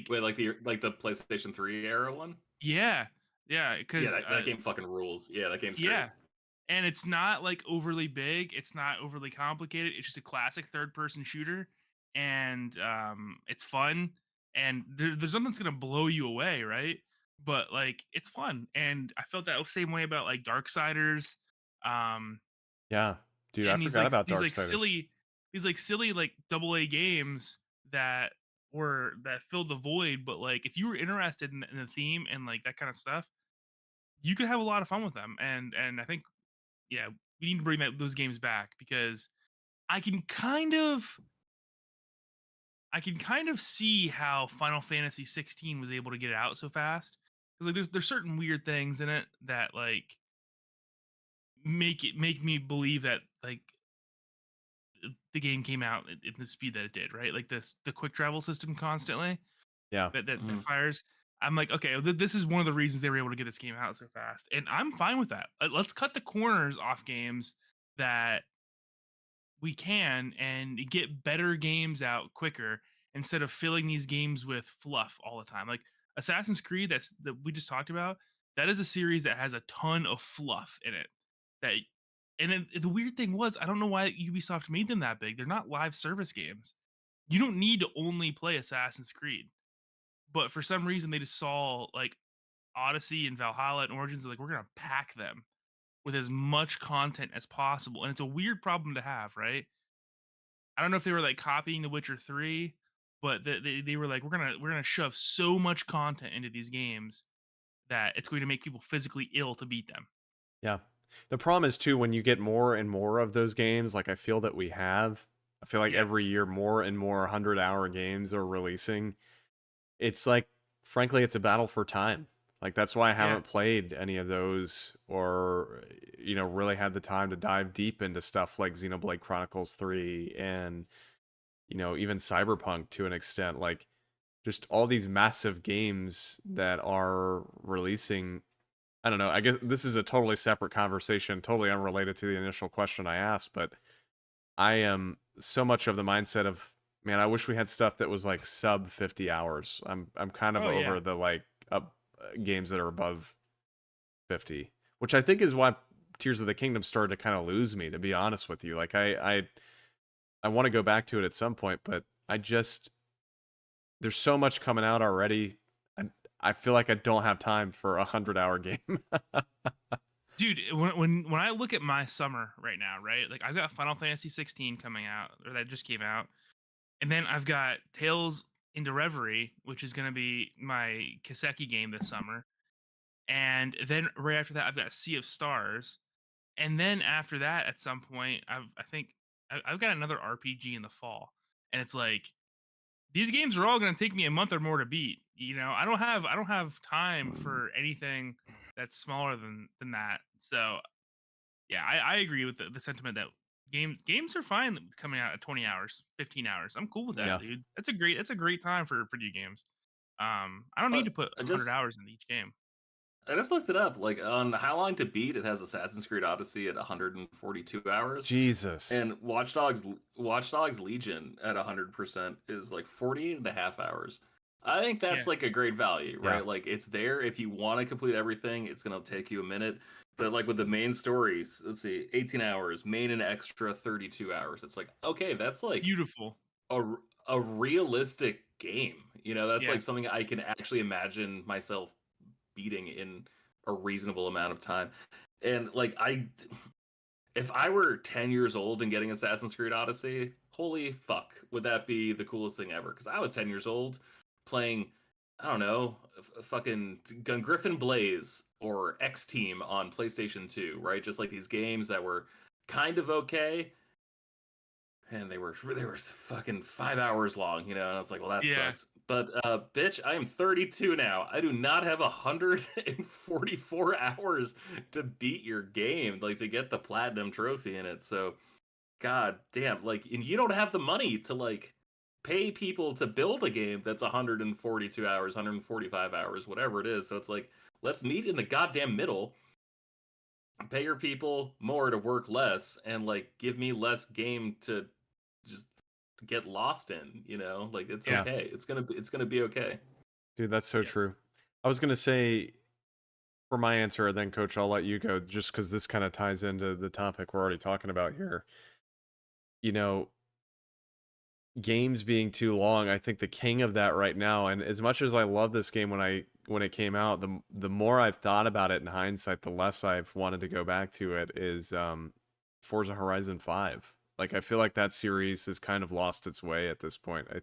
S5: Wait, like the PlayStation 3 era one?
S3: Yeah, because
S5: that game fucking rules. Yeah, that game's great.
S3: yeah, and it's not like overly big. It's not overly complicated. It's just a classic third-person shooter, and it's fun. And there's nothing that's gonna blow you away, right? But like, it's fun, and I felt that same way about like Darksiders.
S2: Yeah, dude, I
S3: And
S2: forgot about
S3: these
S2: Darksiders.
S3: silly like AA games that filled the void. But like, if you were interested in the theme and like that kind of stuff, you could have a lot of fun with them. And I think, yeah, we need to bring those games back, because I can kind of see how Final Fantasy XVI was able to get it out so fast, because like there's certain weird things in it that like make me believe that like the game came out at the speed that it did, right? Like the quick travel system constantly
S2: Yeah,
S3: that fires. I'm like, okay, this is one of the reasons they were able to get this game out so fast, and I'm fine with that. Let's cut the corners off games that we can and get better games out quicker, instead of filling these games with fluff all the time. Like Assassin's Creed, that we just talked about, that is a series that has a ton of fluff in it. That and then the weird thing was, I don't know why Ubisoft made them that big. They're not live service games. You don't need to only play Assassin's Creed. But for some reason, they just saw like Odyssey and Valhalla and Origins. Like, we're gonna pack them with as much content as possible, and it's a weird problem to have, right? I don't know if they were like copying The Witcher 3, but they were like, we're gonna shove so much content into these games that it's going to make people physically ill to beat them.
S2: yeah. The problem is too, when you get more and more of those games, like I feel like every year more and more 100-hour games are releasing. It's like, frankly, it's a battle for time. Like, that's why I haven't played any of those, or really had the time to dive deep into stuff like Xenoblade Chronicles 3 and even Cyberpunk to an extent. Like, just all these massive games that are releasing. I don't know, I guess this is a totally separate conversation, totally unrelated to the initial question I asked, but I am so much of the mindset of, man, I wish we had stuff that was like sub 50 hours. I'm kind of over the like games that are above 50, which I think is why Tears of the Kingdom started to kind of lose me, to be honest with you. Like, I want to go back to it at some point, but there's so much coming out already. I feel like I don't have time for a 100-hour game.
S3: Dude, when I look at my summer right now, right? Like I've got Final Fantasy 16 coming out, or that just came out, and then I've got Tales into Reverie, which is going to be my Kiseki game this summer, and then right after that, I've got Sea of Stars, and then after that, at some point, I've got another RPG in the fall, and it's like these games are all going to take me a month or more to beat. You know, I don't have time for anything that's smaller than that. So yeah, I agree with the sentiment that games are fine coming out at 20 hours, 15 hours. I'm cool with that,
S2: Yeah.
S3: dude. That's a great time for video games. I don't need to put
S5: I
S3: 100
S5: just
S3: hours into each game.
S5: I just looked it up. Like on How Long to Beat, it has Assassin's Creed Odyssey at 142 hours,
S2: Jesus.
S5: and Watch Dogs Legion at 100% is like 40.5 hours. I think that's
S3: Yeah.
S5: like a great value, right?
S2: Yeah.
S5: Like it's there if you want to complete everything. It's gonna take you a minute, but like with the main stories, let's see, 18 hours, main and extra 32 hours. It's like okay, that's like
S3: Beautiful.
S5: a a realistic game. You know, that's
S3: Yeah.
S5: like something I can actually imagine myself beating in a reasonable amount of time. And like if I were 10 years old and getting Assassin's Creed Odyssey, holy fuck, would that be the coolest thing ever? Because I was 10 years old playing, I don't know, fucking Griffin Blaze or X Team on PlayStation 2, right? Just like these games that were kind of okay, and they were fucking 5 hours long, you know. And I was like, well, that
S3: Yeah.
S5: sucks. But bitch, I am 32 now. I do not have 144 hours to beat your game, like to get the platinum trophy in it. So, god damn, like, and you don't have the money to like pay people to build a game that's 142 hours, 145 hours, whatever it is. So it's like, let's meet in the goddamn middle. Pay your people more to work less, and like give me less game to just get lost in, you know. Like it's
S2: Yeah.
S5: okay, it's gonna be okay.
S2: Dude, that's so
S3: Yeah.
S2: true. I was going to say for my answer, then Coach, I'll let you go just because this kind of ties into the topic we're already talking about here. You know, games being too long, I think the king of that right now, and as much as I love this game when it came out, the more I've thought about it in hindsight, the less I've wanted to go back to it is Forza Horizon 5. Like I feel like that series has kind of lost its way at this point. I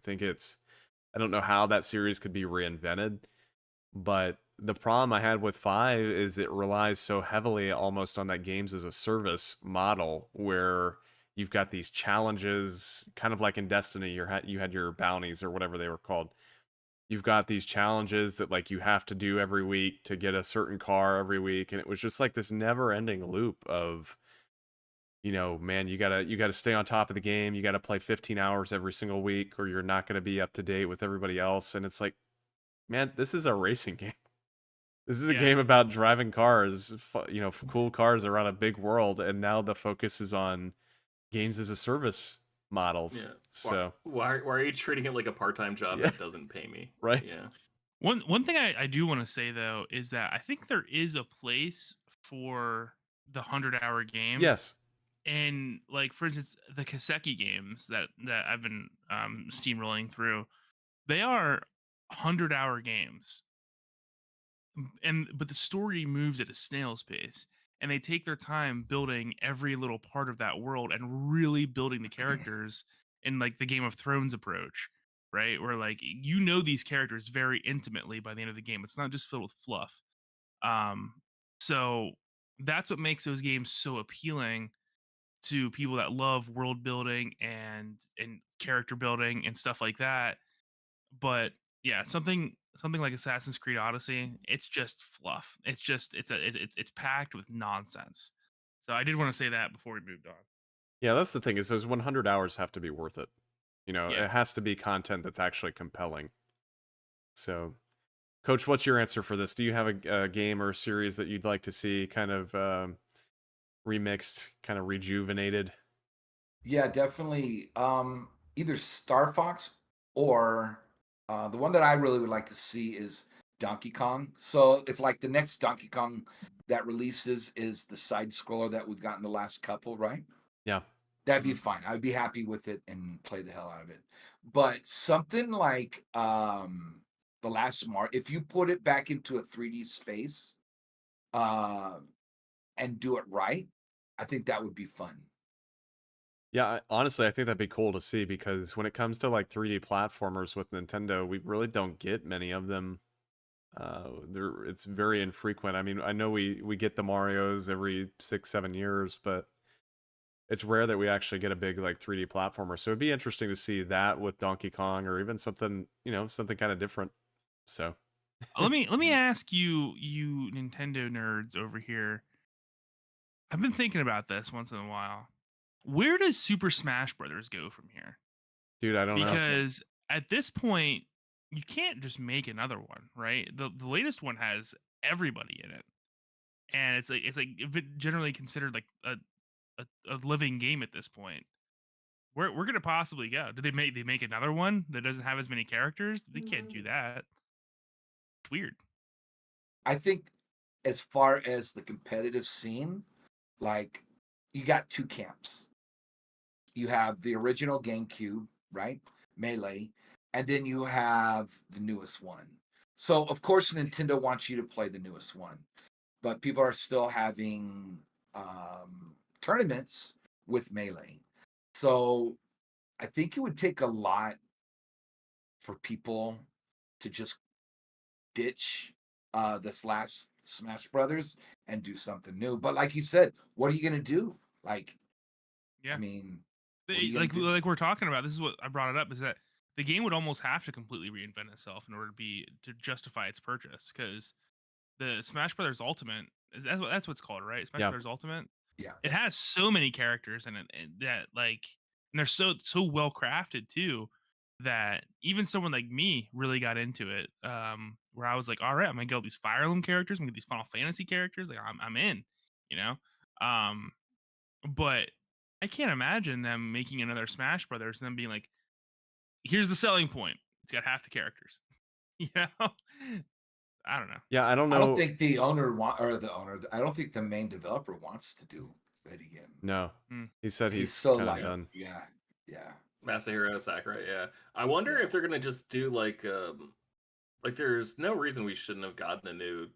S2: don't know how that series could be reinvented, but the problem I had with 5 is it relies so heavily almost on that games as a service model where you've got these challenges, kind of like in Destiny, you had your bounties or whatever they were called. You've got these challenges that like you have to do every week to get a certain car every week, and it was just like this never-ending loop of, you know, man, you gotta stay on top of the game. You gotta play 15 hours every single week, or you're not gonna be up to date with everybody else. And it's like, man, this is a racing game. This is a
S3: Yeah.
S2: game about driving cars, you know, cool cars around a big world, and now the focus is on games as a service models.
S5: Yeah.
S2: So
S5: Why are you treating it like a part-time job
S2: Yeah.
S5: that doesn't pay me?
S2: Right.
S5: Yeah.
S3: One thing I do want to say though is that I think there is a place for the 100-hour game.
S2: yes,
S3: And like for instance, the Kiseki games that I've been steamrolling through, they are 100-hour games. But the story moves at a snail's pace, and they take their time building every little part of that world and really building the characters in like the Game of Thrones approach, right? Where like you know these characters very intimately by the end of the game. It's not just filled with fluff. Um, so that's what makes those games so appealing to people that love world building and character building and stuff like that. But yeah, something like Assassin's Creed Odyssey, it's just fluff. It's packed with nonsense. So I did want to say that before we moved on.
S2: yeah, that's the thing is those 100 hours have to be worth it. You know,
S3: Yeah.
S2: it has to be content that's actually compelling. So, Coach, what's your answer for this? Do you have a game or series that you'd like to see kind of remixed, kind of rejuvenated?
S4: Yeah, definitely. Either Star Fox or the one that I really would like to see is Donkey Kong. So if like the next Donkey Kong that releases is the side scroller that we've gotten the last couple, right?
S2: Yeah.
S4: That'd be fine. I'd be happy with it and play the hell out of it. But something like the last Mario, if you put it back into a 3D space, and do it right, I think that would be fun.
S2: Yeah, honestly, I think that'd be cool to see because when it comes to like 3D platformers with Nintendo, we really don't get many of them. It's very infrequent. I mean, I know we get the Marios every 6-7 years, but it's rare that we actually get a big like 3D platformer. So it'd be interesting to see that with Donkey Kong or even something, something kind of different. So
S3: Let me ask you, you Nintendo nerds over here. I've been thinking about this once in a while. Where does Super Smash Brothers go from here?
S2: dude, I don't know.
S3: Because at this point, you can't just make another one, right? The latest one has everybody in it, and it's like generally considered like a living game at this point. Where could it possibly go? Did they make another one that doesn't have as many characters? They can't do that. It's weird.
S4: I think as far as the competitive scene, like you got two camps. You have the original GameCube, right? Melee, and then you have the newest one. So of course Nintendo wants you to play the newest one, but people are still having tournaments with Melee. So I think it would take a lot for people to just ditch this last Smash Brothers and do something new. But like you said, what are you gonna do? Like,
S3: Yeah.
S4: I mean, what are you gonna
S3: Like
S4: do?
S3: like we're talking about, this is what I brought it up, is that the game would almost have to completely reinvent itself in order to justify its purchase, because the Smash Brothers Ultimate, that's what it's called, right? Smash
S2: Yeah.
S3: Brothers Ultimate.
S4: Yeah.
S3: It has so many characters in it, and that like, and they're so well crafted too, that even someone like me really got into it. Where I was like, all right, I'm gonna get all these Fire Emblem characters, I'm gonna get these Final Fantasy characters, like I'm in, you know. Um, but I can't imagine them making another Smash Brothers and then being like, here's the selling point. It's got half the characters. You know? I don't know.
S2: Yeah, I don't
S4: I don't
S2: know.
S4: think the owner I don't think the main developer wants to do it again.
S2: No,
S3: Hmm.
S2: he said
S4: He's
S2: he's
S4: so
S2: kind of
S4: like,
S2: done.
S4: yeah.
S5: Masahiro Sakurai, yeah. I wonder
S4: Yeah.
S5: if they're gonna just do like there's no reason we shouldn't have gotten a new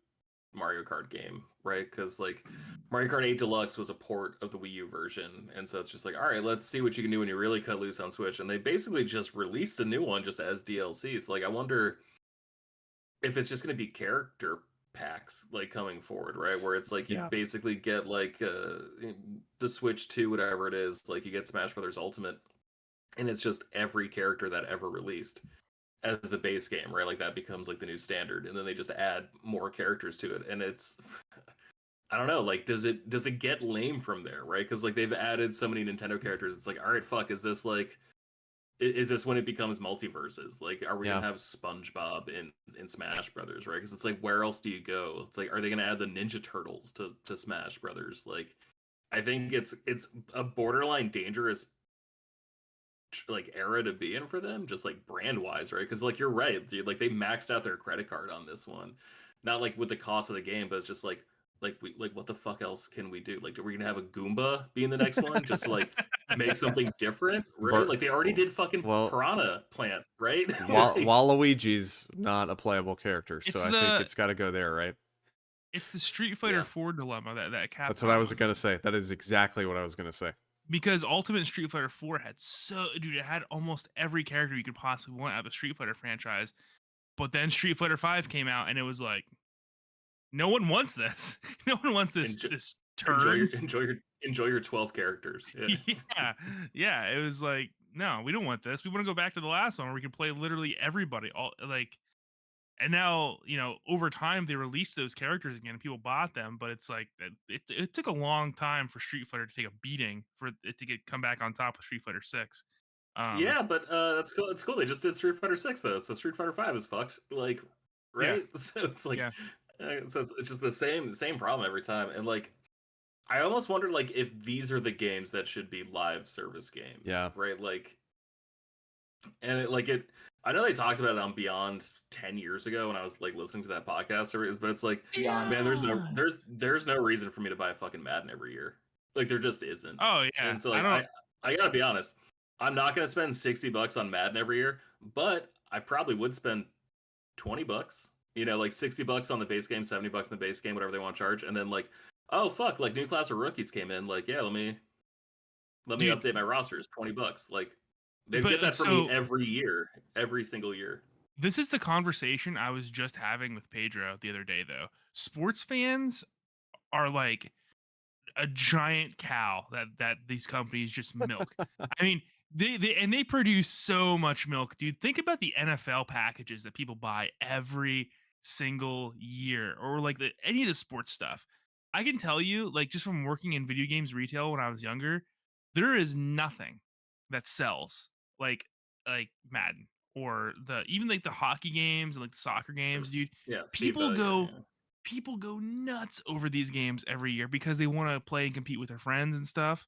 S5: Mario Kart game, right? Because like Mario Kart 8 Deluxe was a port of the Wii U version, and so it's just like, all right, let's see what you can do when you really cut loose on Switch. And they basically just released a new one just as DLC. So like, I wonder if it's just going to be character packs like coming forward, right? Where it's like you
S2: Yeah.
S5: basically get like the Switch 2, whatever it is, like you get Smash Brothers Ultimate, and it's just every character that ever released as the base game, right? Like that becomes like the new standard, and then they just add more characters to it, and it's I don't know, like does it get lame from there, right? Because like they've added so many Nintendo characters, it's like, all right, fuck, is this like is this when it becomes multiverses? Like, are we
S2: Yeah.
S5: gonna have SpongeBob in Smash Brothers, right? Because it's like, where else do you go? It's like, are they gonna add the Ninja Turtles to Smash Brothers? Like, I think it's a borderline dangerous like era to be in for them, just like brand wise, right? Because like you're right, dude. Like they maxed out their credit card on this one, not like with the cost of the game, but it's just like what the fuck else can we do? Like, are we gonna have a Goomba be in the next one just to like make something different, right?
S2: Bur-
S5: Like they already did fucking
S2: well,
S5: Piranha Plant, right?
S2: Wa-
S5: Like,
S2: Waluigi's not a playable character, so
S3: It's
S2: I think it's got to go there, right?
S3: It's the Street Fighter
S5: Yeah.
S3: 4 dilemma that Capcom
S2: That's what I was
S3: in.
S2: gonna say. That is exactly what I was gonna say.
S3: Because Ultimate Street Fighter 4 had it had almost every character you could possibly want out of the Street Fighter franchise. But then Street Fighter 5 came out and it was like, no one wants this. No one wants this this turn.
S5: enjoy your 12 characters. Yeah.
S3: Yeah. It was like, no, we don't want this. We want to go back to the last one where we could play literally everybody. All like, and now, over time they released those characters again and people bought them, but it's like it took a long time for Street Fighter to take a beating for it to come back on top of Street Fighter 6.
S5: Yeah, but that's cool. It's cool. They just did Street Fighter 6 though, so Street Fighter 5 is fucked. Like, right?
S3: Yeah.
S5: So it's like,
S3: Yeah.
S5: so it's just the same problem every time. And like, I almost wonder like if these are the games that should be live service games.
S2: Yeah.
S5: Right. Like, and it. I know they talked about it on Beyond 10 years ago when I was like listening to that podcast, but it's like,
S4: Beyond.
S5: man, there's no reason for me to buy a fucking Madden every year. Like there just isn't.
S3: Oh yeah.
S5: And so like, I gotta be honest, I'm not gonna spend $60 on Madden every year, but I probably would spend $20, like $60 on the base game, $70 on the base game, whatever they want to charge, and then like, oh fuck, like new class of rookies came in, like yeah, let me
S3: Dude,
S5: update my rosters, $20. Like they
S3: but
S5: get that from
S3: so
S5: me every year, every single year.
S3: this is the conversation I was just having with Pedro the other day, though. Sports fans are like a giant cow that these companies just milk. I mean, they produce so much milk, dude. Think about the NFL packages that people buy every single year, or like any of the sports stuff. I can tell you, like just from working in video games retail when I was younger, there is nothing that sells like Madden or even like the hockey games and like the soccer games, dude.
S5: Yeah,
S3: People
S5: FIFA,
S3: go
S5: yeah.
S3: people go nuts over these games every year because they want to play and compete with their friends and stuff.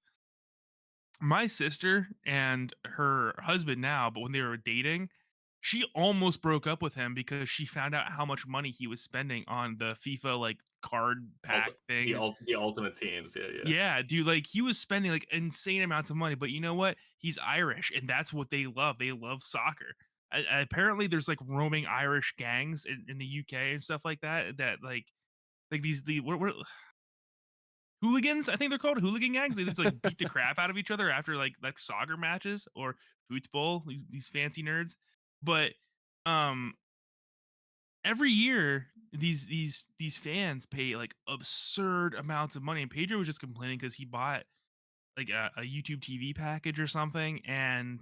S3: My sister and her husband now, but when they were dating, she almost broke up with him because she found out how much money he was spending on the FIFA like card pack thing.
S5: The ultimate teams, yeah.
S3: Yeah, dude, like he was spending like insane amounts of money, but you know what? He's Irish, and that's what they love. They love soccer. Apparently, there's like roaming Irish gangs in the UK and stuff like that. That like these the what hooligans, I think they're called hooligan gangs. They just like beat the crap out of each other after like soccer matches or football. These fancy nerds, but um every year these fans pay like absurd amounts of money. And Pedro was just complaining because he bought like a YouTube TV package or something, and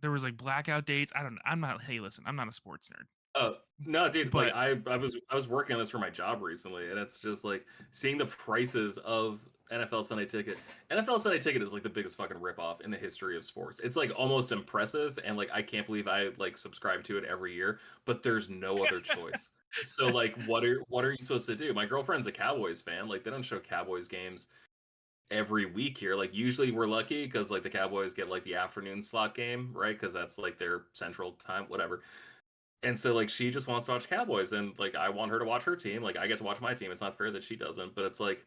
S3: there was like blackout dates. I don't. I'm not. Hey, listen, I'm not a sports nerd,
S5: Oh no, dude! Like
S3: but
S5: I was working on this for my job recently, and it's just like seeing the prices of NFL Sunday Ticket. NFL Sunday Ticket is like the biggest fucking ripoff in the history of sports. It's like almost impressive, and like I can't believe I like subscribe to it every year. But there's no other choice. So like, what are you supposed to do? My girlfriend's a Cowboys fan. Like they don't show Cowboys games every week here. Like usually we're lucky because like the Cowboys get like the afternoon slot game, right? Because that's like their central time, whatever. And so like she just wants to watch Cowboys, and like I want her to watch her team. Like I get to watch my team. It's not fair that she doesn't, but it's like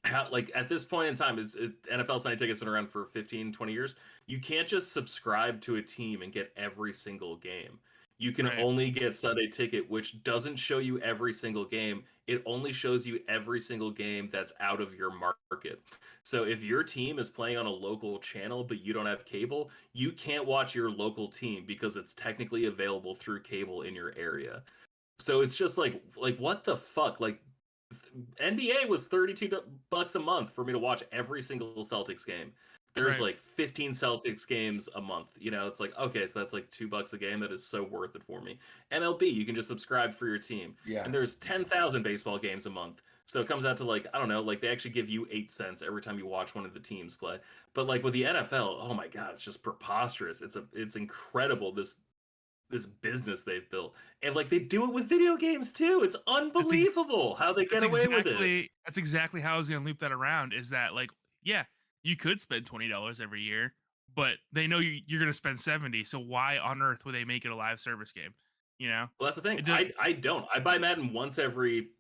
S5: how, like at this point in time, NFL Sunday Ticket's been around for 15, 20 years. You can't just subscribe to a team and get every single game. You can
S3: right,
S5: only get Sunday Ticket, which doesn't show you every single game. It only shows you every single game that's out of your market. So if your team is playing on a local channel, but you don't have cable, you can't watch your local team because it's technically available through cable in your area. So it's just like what the fuck? Like NBA was $32 a month for me to watch every single Celtics game. There's
S3: right.
S5: like 15 Celtics games a month. It's like, okay, so that's like $2 a game. That is so worth it for me. MLB, you can just subscribe for your team.
S4: Yeah.
S5: And there's 10,000 baseball games a month. So it comes out to like, I don't know, like they actually give you 8 cents every time you watch one of the teams play. But like with the NFL, oh my God, it's just preposterous. It's incredible this business they've built. And like they do it with video games too. It's unbelievable how they get away with it.
S3: That's exactly how I was gonna loop that around. Is that like, yeah, you could spend $20 every year, but they know you're gonna spend 70. So why on earth would they make it a live service game? You know?
S5: Well, that's the thing.
S3: It does,
S5: I don't. I buy Madden once every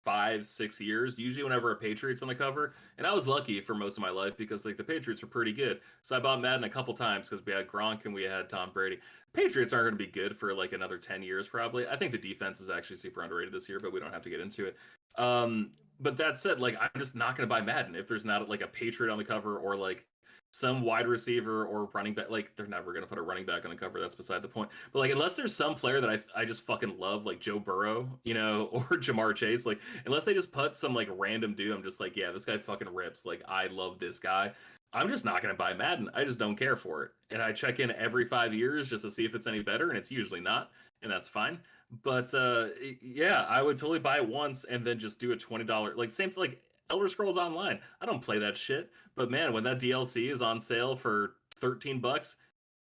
S5: 5-6 years, usually whenever a Patriots on the cover. And I was lucky for most of my life because like the Patriots were pretty good. So I bought Madden a couple times because we had Gronk and we had Tom Brady. Patriots aren't going to be good for like another 10 years probably. I think the defense is actually super underrated this year, but we don't have to get into it. But that said, like I'm just not going to buy Madden if there's not like a Patriot on the cover or like some wide receiver or running back. Like they're never going to put a running back on the cover. That's beside the point. But like unless there's some player that I just fucking love, like Joe Burrow, or Jamar Chase, like unless they just put some like random dude, I'm just like, yeah, this guy fucking rips. Like I love this guy. I'm just not going to buy Madden. I just don't care for it. And I check in every 5 years just to see if it's any better, and it's usually not, and that's fine. But yeah, I would totally buy it once and then just do a $20 like same like Elder Scrolls Online. I don't play that shit, but man, when that DLC is on sale for $13,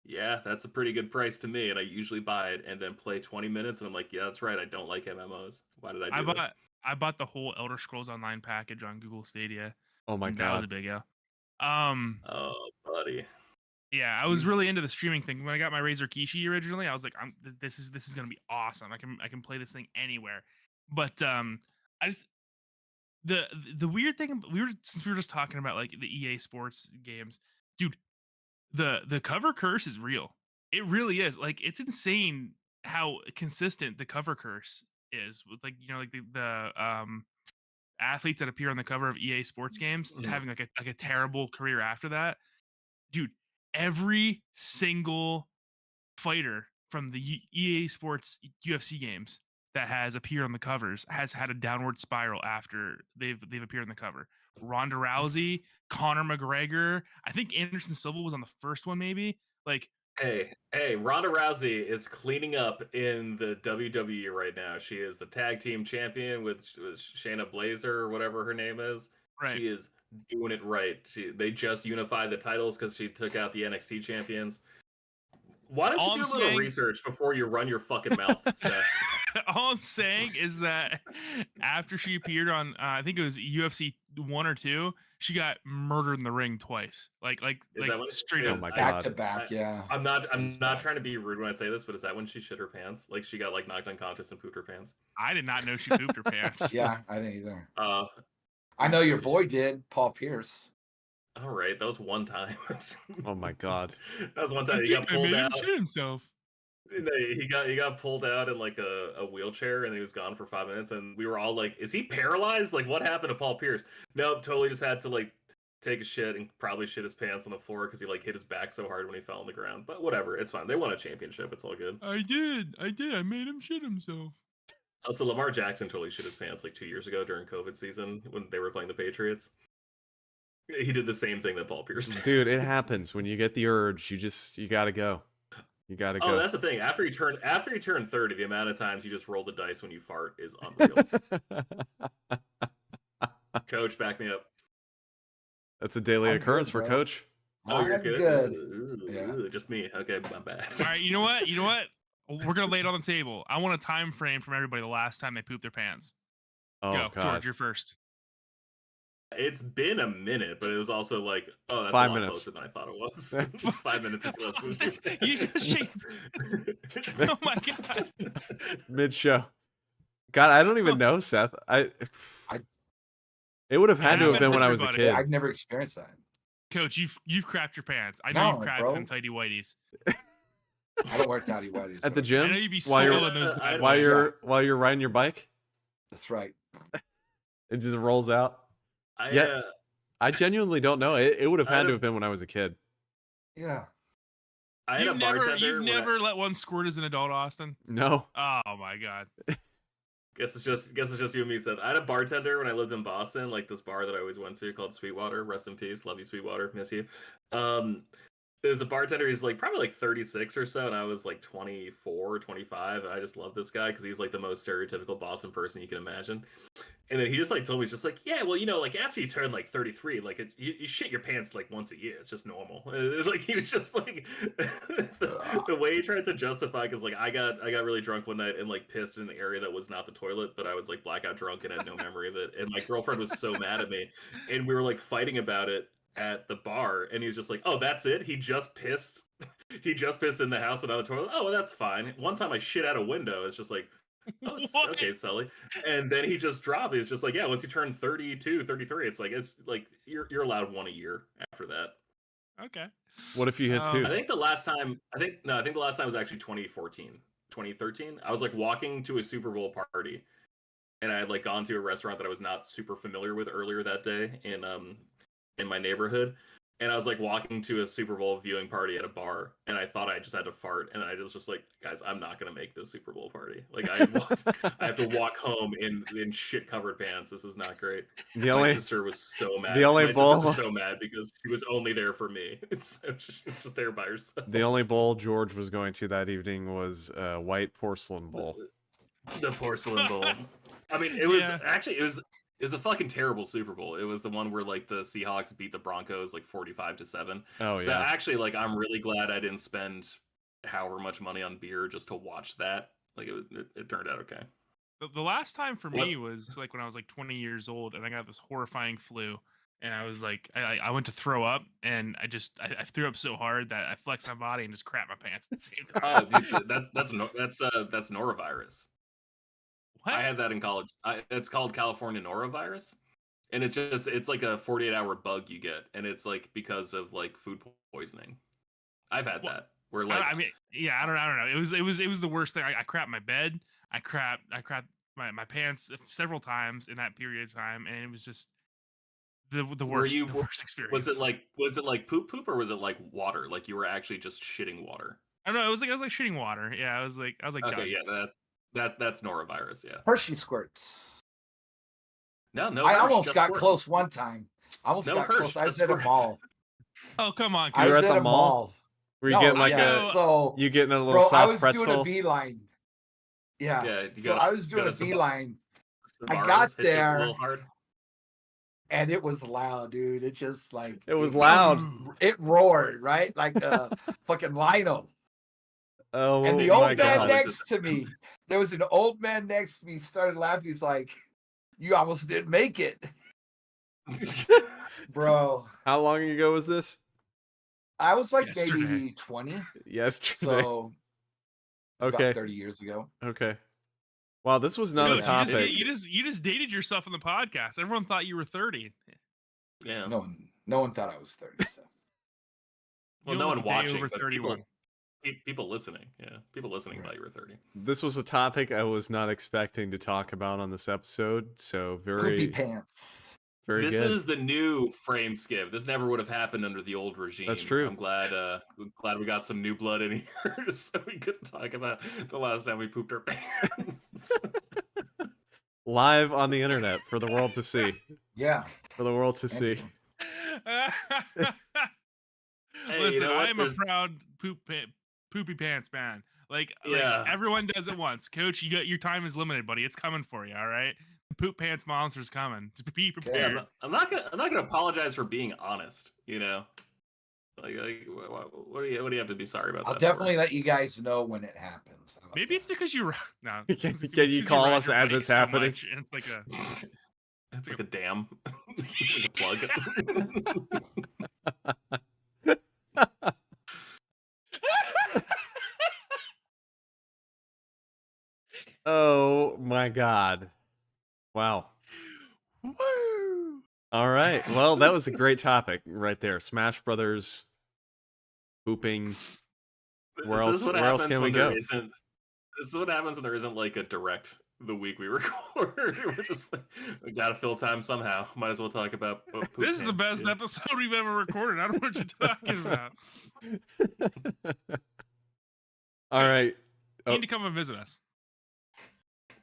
S5: yeah, that's a pretty good price to me, and I usually buy it and then play 20 minutes, and I'm like, yeah, that's right, I don't like MMOs. Why did I do this?
S3: I bought the whole Elder Scrolls Online package on Google Stadia.
S2: Oh my
S3: That was a
S2: God.
S3: big deal.
S5: Oh, buddy.
S3: Yeah, I was really into the streaming thing. When I got my Razer Kishi originally, I was like, this is gonna be awesome. I can play this thing anywhere. But I just the weird thing since we were just talking about like the EA Sports games, dude, the cover curse is real. It really is. Like it's insane how consistent the cover curse is with like the athletes that appear on the cover of EA Sports games having like a terrible career after that. Dude, every single fighter from the EA Sports UFC games that has appeared on the covers has had a downward spiral after they've appeared on the cover. Ronda Rousey, Conor McGregor, I think Anderson Silva was on the first one, maybe. Like,
S5: hey, Ronda Rousey is cleaning up in the WWE right now. She is the tag team champion with Shayna Baszler or whatever her name is.
S3: right.
S5: She is doing it right. They just unified the titles because she took out the NXT champions. Why don't
S3: All
S5: you do
S3: I'm
S5: a little
S3: saying-
S5: research before you run your fucking mouth, Seth?
S3: All I'm saying is that after she appeared on, I think it was UFC 1 or 2, she got murdered in the ring twice. Like straight
S2: Oh
S3: up.
S2: my
S4: Back
S2: God.
S4: to back, yeah.
S5: I'm not trying to be rude when I say this, but is that when she shit her pants? Like she got like knocked unconscious and pooped her pants?
S3: I did not know she pooped her pants.
S4: Yeah, I didn't either.
S5: Uh,
S4: I know your boy did, Paul Pierce.
S5: all right, that was one time.
S2: Oh my God.
S5: That was one time he got
S3: They
S5: pulled
S3: made him
S5: out.
S3: shit himself.
S5: He got pulled out in like a wheelchair and he was gone for 5 minutes and we were all like, is he paralyzed? Like what happened to Paul Pierce? Nope, totally just had to like take a shit and probably shit his pants on the floor because he like hit his back so hard when he fell on the ground. But whatever, it's fine. They won a championship. It's all good.
S3: I did. I made him shit himself.
S5: Also, Lamar Jackson totally shit his pants like 2 years ago during COVID season when they were playing the Patriots. He did the same thing that Paul Pierce did.
S2: Dude, it happens when you get the urge. You gotta go. You gotta
S5: Oh,
S2: go.
S5: that's the thing. After you turn 30, the amount of times you just roll the dice when you fart is unreal. Coach, back me up.
S2: That's a daily
S4: I'm
S2: occurrence
S4: good,
S2: for
S4: bro.
S2: Coach.
S5: Oh, you're
S4: I'm
S5: good.
S4: good.
S5: Ooh,
S4: Yeah.
S5: just me. Okay, my bad.
S3: All right, you know what? We're gonna lay it on the table. I want a time frame from everybody the last time they pooped their pants.
S2: Oh
S3: Go,
S2: God.
S3: George, you're first.
S5: It's been a minute, but it was also like, oh, that's
S2: 5
S5: a lot
S2: minutes.
S5: closer than I thought it was. 5 minutes is less.
S3: You just changed. Oh my God.
S2: Mid show. God, I don't even know, Seth. It would have had to have been when I was a
S3: Everybody.
S2: kid.
S4: I've never experienced that.
S3: Coach, you've crapped your pants. I know
S4: No,
S3: you've crapped
S4: bro.
S3: them tighty whiteys.
S4: I don't wear tidy whities.
S2: At the
S4: bro.
S2: gym
S3: I know you'd be
S2: while you're
S3: soiling those bad
S2: while
S3: boys.
S2: you're riding your bike,
S4: That's right.
S2: it just rolls out.
S5: I,
S2: Yeah. I genuinely don't know. It would have
S5: I
S2: had
S5: don't-
S2: to have been when I was a kid.
S4: Yeah.
S5: I had a bartender.
S3: You've
S5: when I-
S3: never let one squirt as an adult, Austin.
S2: No.
S3: Oh my God.
S5: Guess it's just you and me, Seth. I had a bartender when I lived in Boston, like this bar that I always went to called Sweetwater. Rest in peace. Love you, Sweetwater. Miss you. There's a bartender, he's like probably like 36 or so, and I was like 24, 25, and I just love this guy because he's like the most stereotypical Boston person you can imagine. And then he just like told me, he's just like, yeah, well, you know, like after you turn like 33, like you shit your pants like once a year. It's just normal. Like he was just like the way he tried to justify, because like I got really drunk one night and like pissed in an area that was not the toilet, but I was like blackout drunk and had no memory of it. And my girlfriend was so mad at me, and we were like fighting about it at the bar, and he was just like, oh, that's it? He just pissed in the house without a toilet? Oh, well, that's fine. One time I shit out a window. It's just like, oh, okay, Sully. And then he just dropped it. It's just like, yeah, once you turn 32, 33, it's like you're allowed one a year after that.
S3: Okay.
S2: What if you hit two?
S5: I think the last time was actually 2013. I was like walking to a Super Bowl party, and I had like gone to a restaurant that I was not super familiar with earlier that day in my neighborhood, and I was like walking to a Super Bowl viewing party at a bar, and I thought I just had to fart, and I was just like, guys, I'm not gonna make this Super Bowl party. Like I have to walk home in shit covered pants. This is not great. My sister was so mad. My sister was so mad because she was only there for me. It's just there by herself.
S2: The only bowl George was going to that evening was a white porcelain bowl.
S5: The porcelain bowl. I mean, it was a fucking terrible Super Bowl. It was the one where like the Seahawks beat the Broncos like 45-7.
S2: Oh yeah.
S5: So actually, like, I'm really glad I didn't spend however much money on beer just to watch that. Like it turned out okay.
S3: The last time for me was like when I was like 20 years old, and I got this horrifying flu, and I was like, I went to throw up, and I threw up so hard that I flexed my body and just crapped my pants at the same time.
S5: Oh, that's norovirus.
S3: What?
S5: I had that in college. It's called California norovirus, and it's like a 48-hour bug you get, and it's like because of like food poisoning. I've had that. Where like
S3: I mean, yeah, I don't know. It was the worst thing. I crapped my bed. I crapped my pants several times in that period of time, and it was just the worst the worst experience.
S5: was it like poop or was it like water? Like you were actually just shitting water?
S3: I don't know. I was like shitting water. Yeah, I was like
S5: Okay,
S3: done.
S5: yeah, that's norovirus. Yeah.
S4: Hershey squirts.
S5: No,
S4: I
S5: Hershey,
S4: almost
S5: just
S4: got
S5: squirt.
S4: close one time. I almost
S5: No
S4: got
S5: Hershey,
S4: close. I was
S5: just
S4: at a
S5: squirts.
S4: mall.
S3: Oh come on,
S4: I
S2: You were
S4: was
S2: at
S4: at
S2: the
S4: a
S2: mall?
S4: mall.
S2: Were you
S4: No,
S2: getting like
S4: yeah,
S2: a
S4: so
S2: you getting a little
S4: bro, I
S2: soft
S4: was
S2: pretzel?
S4: doing a beeline. Yeah.
S5: Yeah, you
S4: So
S5: got
S4: I was doing a
S5: Sava-
S4: beeline, I
S5: Savaros
S4: got
S5: hit you a
S4: there.
S5: little hard.
S4: and it was loud, dude. It just like
S2: It was loud.
S4: It roared, right? Like a fucking lino.
S2: Oh
S4: And the
S2: my
S4: old man
S2: god.
S4: next to me, there was an old man next to me, started laughing. He's like, "You almost didn't make it." Bro,
S2: How long ago was this?
S4: I was like
S3: Yesterday.
S4: maybe 20.
S2: Yesterday.
S4: So it was
S2: Okay.
S4: about 30 years ago.
S2: Okay. Wow, this was not
S3: Dude,
S2: a topic.
S3: you just dated yourself on the podcast. Everyone thought you were 30.
S5: Yeah.
S4: No one thought I was 30. So.
S5: Well,
S3: You
S5: no
S3: look
S5: one
S3: a day
S5: watching,
S3: over
S5: but
S3: 31.
S5: people listening. Yeah, people listening thought you were 30.
S2: This was a topic I was not expecting to talk about on this episode, so
S4: Poopy
S2: very
S4: pants.
S2: very
S5: This
S2: good.
S5: is the new frame skip. This never would have happened under the old regime.
S2: That's true.
S5: I'm glad we got some new blood in here so we could talk about the last time we pooped our pants.
S2: Live on the internet for the world to see.
S4: Yeah.
S2: For the world to see.
S5: Hey,
S3: Listen,
S5: you know what?
S3: I am a proud poopy pants man. Like everyone does it once. Coach, your time is limited, buddy. It's coming for you. All right, the poop pants monster's coming. Just be prepared.
S5: Yeah, I'm not gonna apologize for being honest. You know, like what do you have to be sorry about?
S4: I'll
S5: that
S4: definitely
S5: for?
S4: let you guys know when it happens. How about
S3: Maybe it's
S4: that?
S3: because you no.
S2: Can
S3: it's
S2: you
S3: because
S2: call
S3: ride
S2: us
S3: your
S2: as
S3: bike
S2: it's
S3: so
S2: happening?
S3: much, and it's like a
S5: It's like a dam, like a plug.
S2: Oh my god. Wow.
S3: woo.
S2: All right. Well, that was a great topic right there. Smash Brothers pooping. Where else can we go?
S5: This is what happens when there isn't like a direct the week we record. We're just like, we gotta fill time somehow. Might as well talk about poop
S3: This is the
S5: pants,
S3: best
S5: yeah.
S3: episode we've ever recorded. I don't know what you're talking about.
S2: All right.
S3: You need to come and visit us.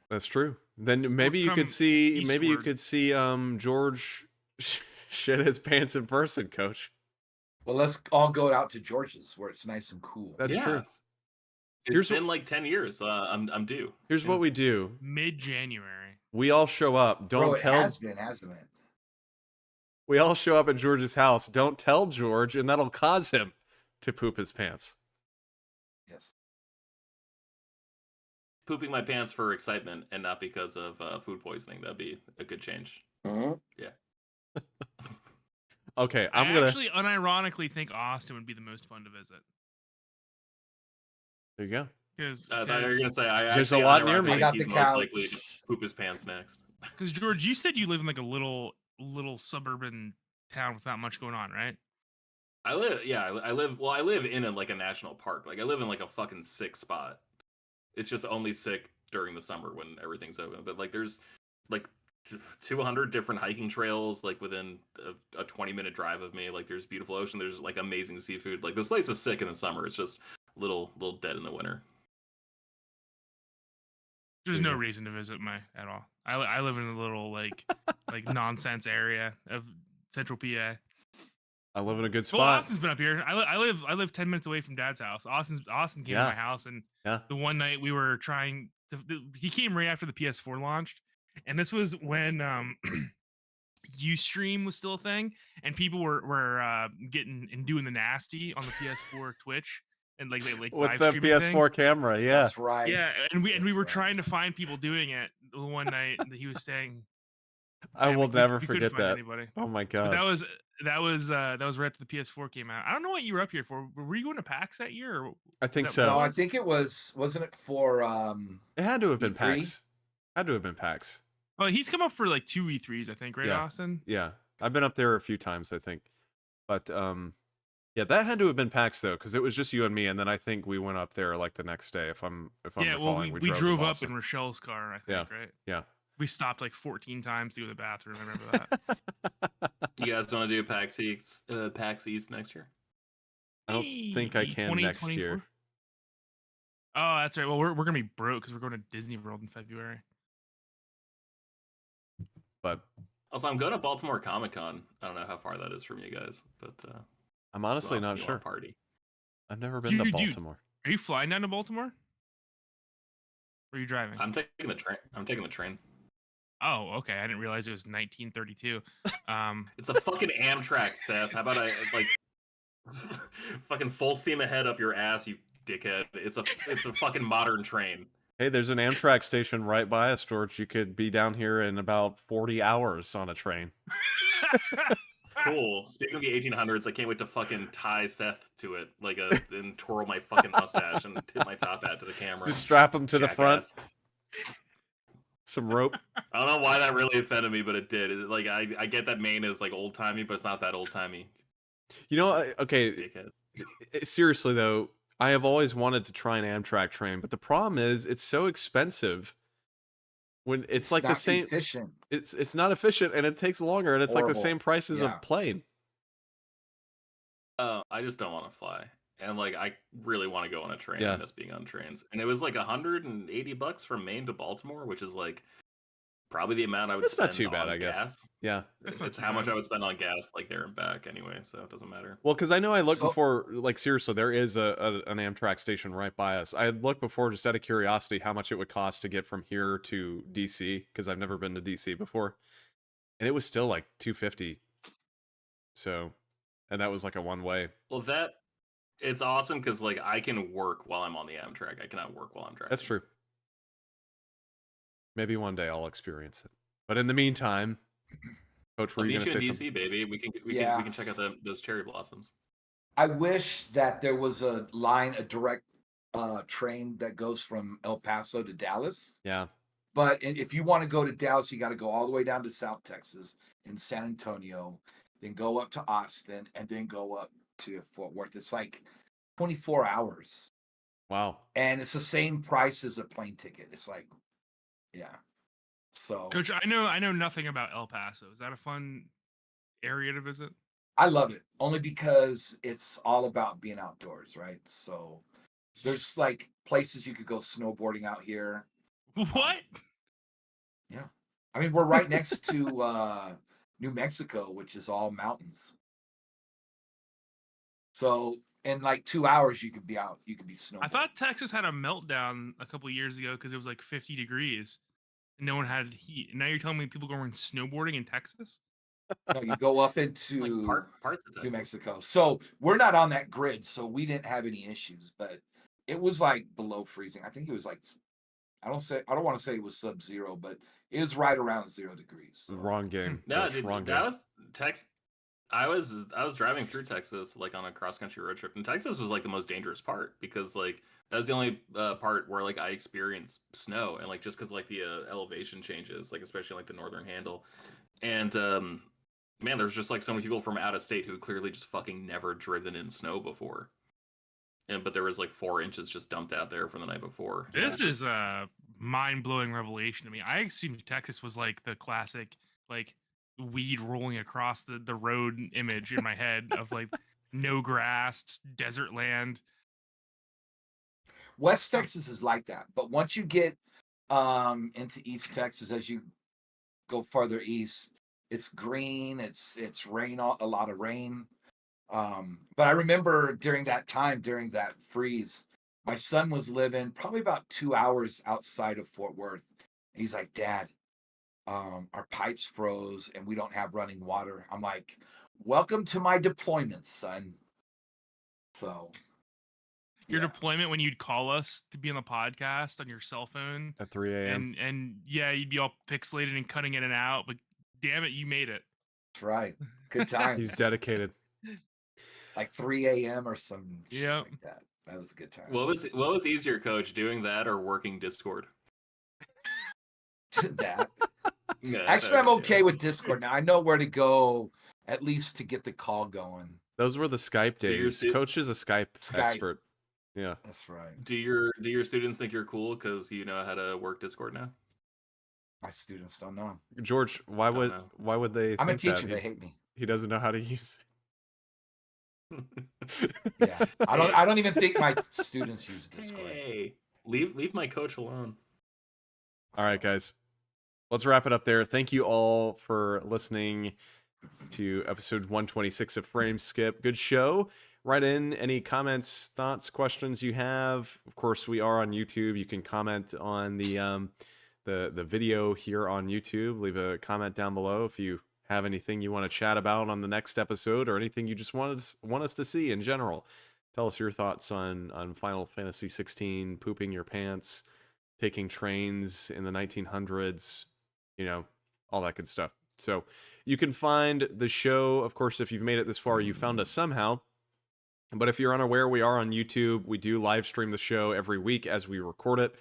S2: That's true. Then maybe you
S3: come
S2: could see
S3: eastward.
S2: George shit his pants in person, coach.
S4: Well, let's all go out to George's where it's nice and cool.
S2: That's true.
S5: It's
S2: Here's
S5: been like 10 years. I'm due.
S2: Here's what we do.
S3: Mid-January.
S2: We all show up. Don't
S4: Bro, it
S2: tell
S4: has been, hasn't it?
S2: We all show up at George's house. Don't tell George, and that'll cause him to poop his pants.
S4: Yes.
S5: Pooping my pants for excitement and not because of food poisoning. That'd be a good change. Yeah.
S2: Okay,
S3: I
S2: I'm gonna.
S3: actually unironically think Austin would be the most fun to visit.
S2: There you go.
S3: Because
S5: I thought you were gonna say
S2: There's a lot near me.
S4: I got
S5: He's
S4: the
S5: most
S4: couch.
S5: likely to poop his pants next.
S3: George, you said you live in like a little suburban town with not much going on, right?
S5: I live in a national park. Like I live in like a fucking sick spot. It's just only sick during the summer when everything's open. But like there's like 200 different hiking trails like within a 20-minute drive of me. Like there's beautiful ocean. There's like amazing seafood. Like this place is sick in the summer. It's just little dead in the winter.
S3: There's no reason to visit at all. I live in a little like nonsense area of central PA.
S2: I live in a good
S3: Well,
S2: spot.
S3: Austin's been up here. I live 10 minutes away from Dad's house. Austin came to my house, and the one night we were trying to. He came right after the PS4 launched, and this was when Ustream was still a thing, and people were getting and doing the nasty on the PS4 Twitch, and like
S2: With
S3: live
S2: the
S3: streaming
S2: PS4
S3: thing.
S2: camera, yeah.
S4: That's right.
S3: Yeah, and we were
S4: right.
S3: trying to find people doing it the one night that he was staying.
S2: I
S3: and
S2: will
S3: we
S2: never
S3: couldn't
S2: forget
S3: find
S2: that.
S3: anybody.
S2: Oh my
S3: But
S2: god.
S3: that was right after the PS4 came out. I don't know what you were up here for. Were you going to PAX that year? Or
S2: I think
S3: that
S2: so.
S4: No, I think it wasn't it for
S2: It had to have been
S4: E3?
S2: PAX. Had to have been PAX.
S3: Well, he's come up for like 2 E3s, I think, right,
S2: Yeah.
S3: Austin?
S2: Yeah. I've been up there a few times, I think. But Yeah, that had to have been PAX though, because it was just you and me, and then I think we went up there like the next day. If I'm
S3: Yeah, well,
S2: recalling,
S3: we
S2: to
S3: drove up
S2: Boston.
S3: in Rochelle's car, I
S2: Yeah.
S3: think, right?
S2: Yeah.
S3: We stopped like 14 times to go to the bathroom. I remember that.
S5: You guys want to do PAX East next year?
S2: I don't think I can next year.
S3: 2024? Oh, that's right. Well, we're gonna be broke because we're going to Disney World in February.
S2: But
S5: Also, I'm going to Baltimore Comic Con. I don't know how far that is from you guys, but
S2: I'm honestly not
S5: you
S2: sure.
S5: want a party.
S2: I've never been to
S3: Dude,
S2: Baltimore.
S3: Are you flying down to Baltimore? Or are you driving?
S5: I'm taking the train. I'm taking the train.
S3: Oh, okay. I didn't realize it was 1932.
S5: It's a fucking Amtrak, Seth. How about I like fucking full steam ahead up your ass, you dickhead? It's a fucking modern train.
S2: Hey, there's an Amtrak station right by us, George. You could be down here in about 40 hours on a train.
S5: Cool. Speaking of the 1800s, I can't wait to fucking tie Seth to it, and twirl my fucking mustache and tip my top hat to the camera.
S2: Just strap him to the front.
S5: Jackass.
S2: Some rope.
S5: I don't know why that really offended me, but it did. I get that Maine is like old timey, but it's not that old timey.
S2: You know, okay.
S5: Dickhead.
S2: Seriously though, I have always wanted to try an Amtrak train, but the problem is it's so expensive. When it's like the same,
S4: efficient.
S2: It's not efficient, and it takes longer, and it's like the same price as a plane.
S5: I just don't want to fly, and I really want to go on a train.
S2: Yeah.
S5: I miss being on trains, and it was like $180 from Maine to Baltimore, which is like probably the amount I would.
S2: It's
S5: spend
S2: not too bad,
S5: on
S2: I guess.
S5: Gas.
S2: Yeah,
S5: it's how much I would spend on gas, there and back, anyway. So it doesn't matter.
S2: Well, because I know I looked before. Seriously, there is an Amtrak station right by us. I had looked before just out of curiosity how much it would cost to get from here to DC, because I've never been to DC before, and it was still like $250. So, and that was like a one way.
S5: Well, it's awesome because I can work while I'm on the Amtrak. I cannot work while I'm driving.
S2: That's true. Maybe one day I'll experience it. But in the meantime, Coach, were you going to say
S5: DC,
S2: something?
S5: baby. We can check out those cherry blossoms.
S4: I wish that there was a direct train that goes from El Paso to Dallas.
S2: Yeah.
S4: But if you want to go to Dallas, you got to go all the way down to South Texas in San Antonio, then go up to Austin, and then go up to Fort Worth. It's like 24 hours.
S2: Wow.
S4: And it's the same price as a plane ticket. It's like, yeah. So,
S3: Coach, I know nothing about El Paso. Is that a fun area to visit?
S4: I love it only because it's all about being outdoors, right? So there's places you could go snowboarding out here.
S3: What?
S4: Yeah. I mean, we're right next to New Mexico, which is all mountains. So in 2 hours, you could be out. You could be snowboarding.
S3: I thought Texas had a meltdown a couple years ago because it was 50 degrees and no one had heat. And now you're telling me people going snowboarding in Texas?
S4: No, you go up into
S5: parts of Texas.
S4: New Mexico. So we're not on that grid, so we didn't have any issues. But it was below freezing. I think it was I don't want to say it was sub-zero, but it was right around 0 degrees. So.
S2: Wrong game.
S5: No,
S2: wrong game.
S5: That was Texas. I was driving through Texas on a cross country road trip, and Texas was the most dangerous part because that was the only part where I experienced snow, and just because the elevation changes, especially the northern handle, and man, there's just so many people from out of state who clearly just fucking never driven in snow before, but there was 4 inches just dumped out there from the night before.
S3: This is a mind-blowing revelation to me. I assumed Texas was the classic weed rolling across the road image in my head of no grass, desert land.
S4: West Texas is like that, but once you get into East Texas, as you go farther east, it's green. It's rain, a lot of rain. But I remember during that freeze, my son was living probably about 2 hours outside of Fort Worth. And he's like, Dad, our pipes froze and we don't have running water. I'm like, welcome to my deployment, son. So
S3: your deployment when you'd call us to be on the podcast on your cell phone
S2: at 3 a.m.
S3: and yeah, you'd be all pixelated and cutting in and out, but damn it, you made it.
S4: That's right. Good times.
S2: He's dedicated.
S4: 3 a.m. or some shit
S3: Yep.
S4: like that. That was a good time.
S5: What was easier, Coach, doing that or working Discord?
S4: That.
S5: Yeah,
S4: Actually, I'm okay with Discord now. I know where to go, at least to get the call going.
S2: Those were the Skype
S5: Do your
S2: days.
S5: stu-
S2: Coach is a Skype expert. Yeah.
S4: That's right.
S5: Do your students think you're cool because you know how to work Discord now?
S4: My students don't know.
S2: George, why
S5: Don't
S2: would
S5: know.
S2: why would they
S4: I'm a
S2: think
S4: teacher.
S2: that?
S4: They hate me.
S2: He doesn't know how to use
S4: Yeah, I don't even think my students use Discord.
S5: Hey, leave my coach alone.
S2: All right, guys. Let's wrap it up there. Thank you all for listening to episode 126 of Frame Skip. Good show. Write in any comments, thoughts, questions you have. Of course, we are on YouTube. You can comment on the video here on YouTube. Leave a comment down below if you have anything you want to chat about on the next episode or anything you just want us to see in general. Tell us your thoughts on Final Fantasy XVI, pooping your pants, taking trains in the 1900s, you know, all that good stuff. So you can find the show, of course, if you've made it this far, you found us somehow. But if you're unaware, we are on YouTube. We do live stream the show every week as we record it.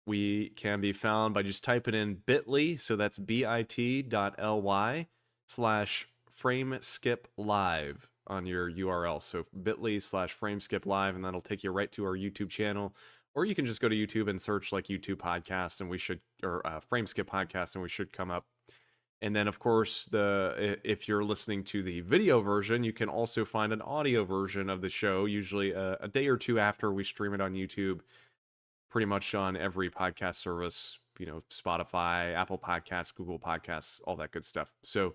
S2: We can be found by just typing in bit.ly, so that's bit.ly/frameskip live on your URL. So bit.ly/frameskip live, and that'll take you right to our YouTube channel. Or you can just go to YouTube and search like YouTube podcast, and we should, or Frameskip podcast, and we should come up. And then, of course, if you're listening to the video version, you can also find an audio version of the show, usually a day or two after we stream it on YouTube, pretty much on every podcast service, you know, Spotify, Apple Podcasts, Google Podcasts, all that good stuff. So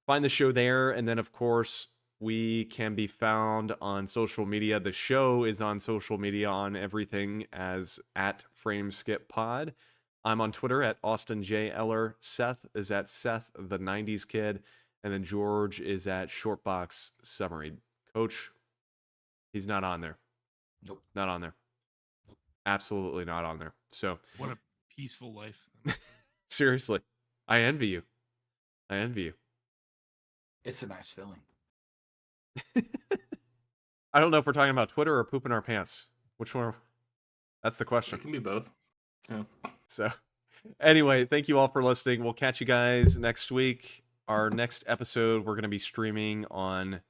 S2: find the show there. And then, of course, we can be found on social media. The show is on social media on everything as @FrameSkipPod. I'm on Twitter at Austin J. Eller. Seth is at Seth the 90s Kid. And then George is at Shortbox Summary. Coach, he's not on there.
S4: Nope.
S2: Not on there. Absolutely not on there. So
S3: What a peaceful life.
S2: seriously, I envy you. I envy you.
S4: It's a nice feeling.
S2: I don't know if we're talking about Twitter or pooping our pants. Which one? That's the question.
S5: It can be both. Yeah.
S2: So, anyway, thank you all for listening. We'll catch you guys next week. Our next episode, we're going to be streaming on,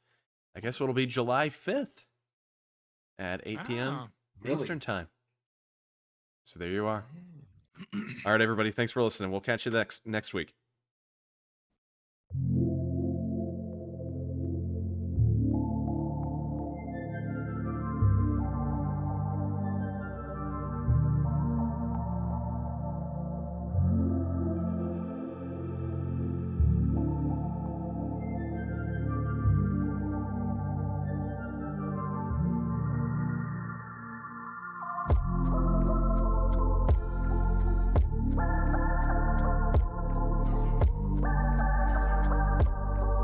S2: I guess it'll be July 5th at 8 p.m.
S4: Really?
S2: Eastern Time. So there you are. All right, everybody. Thanks for listening. We'll catch you next week.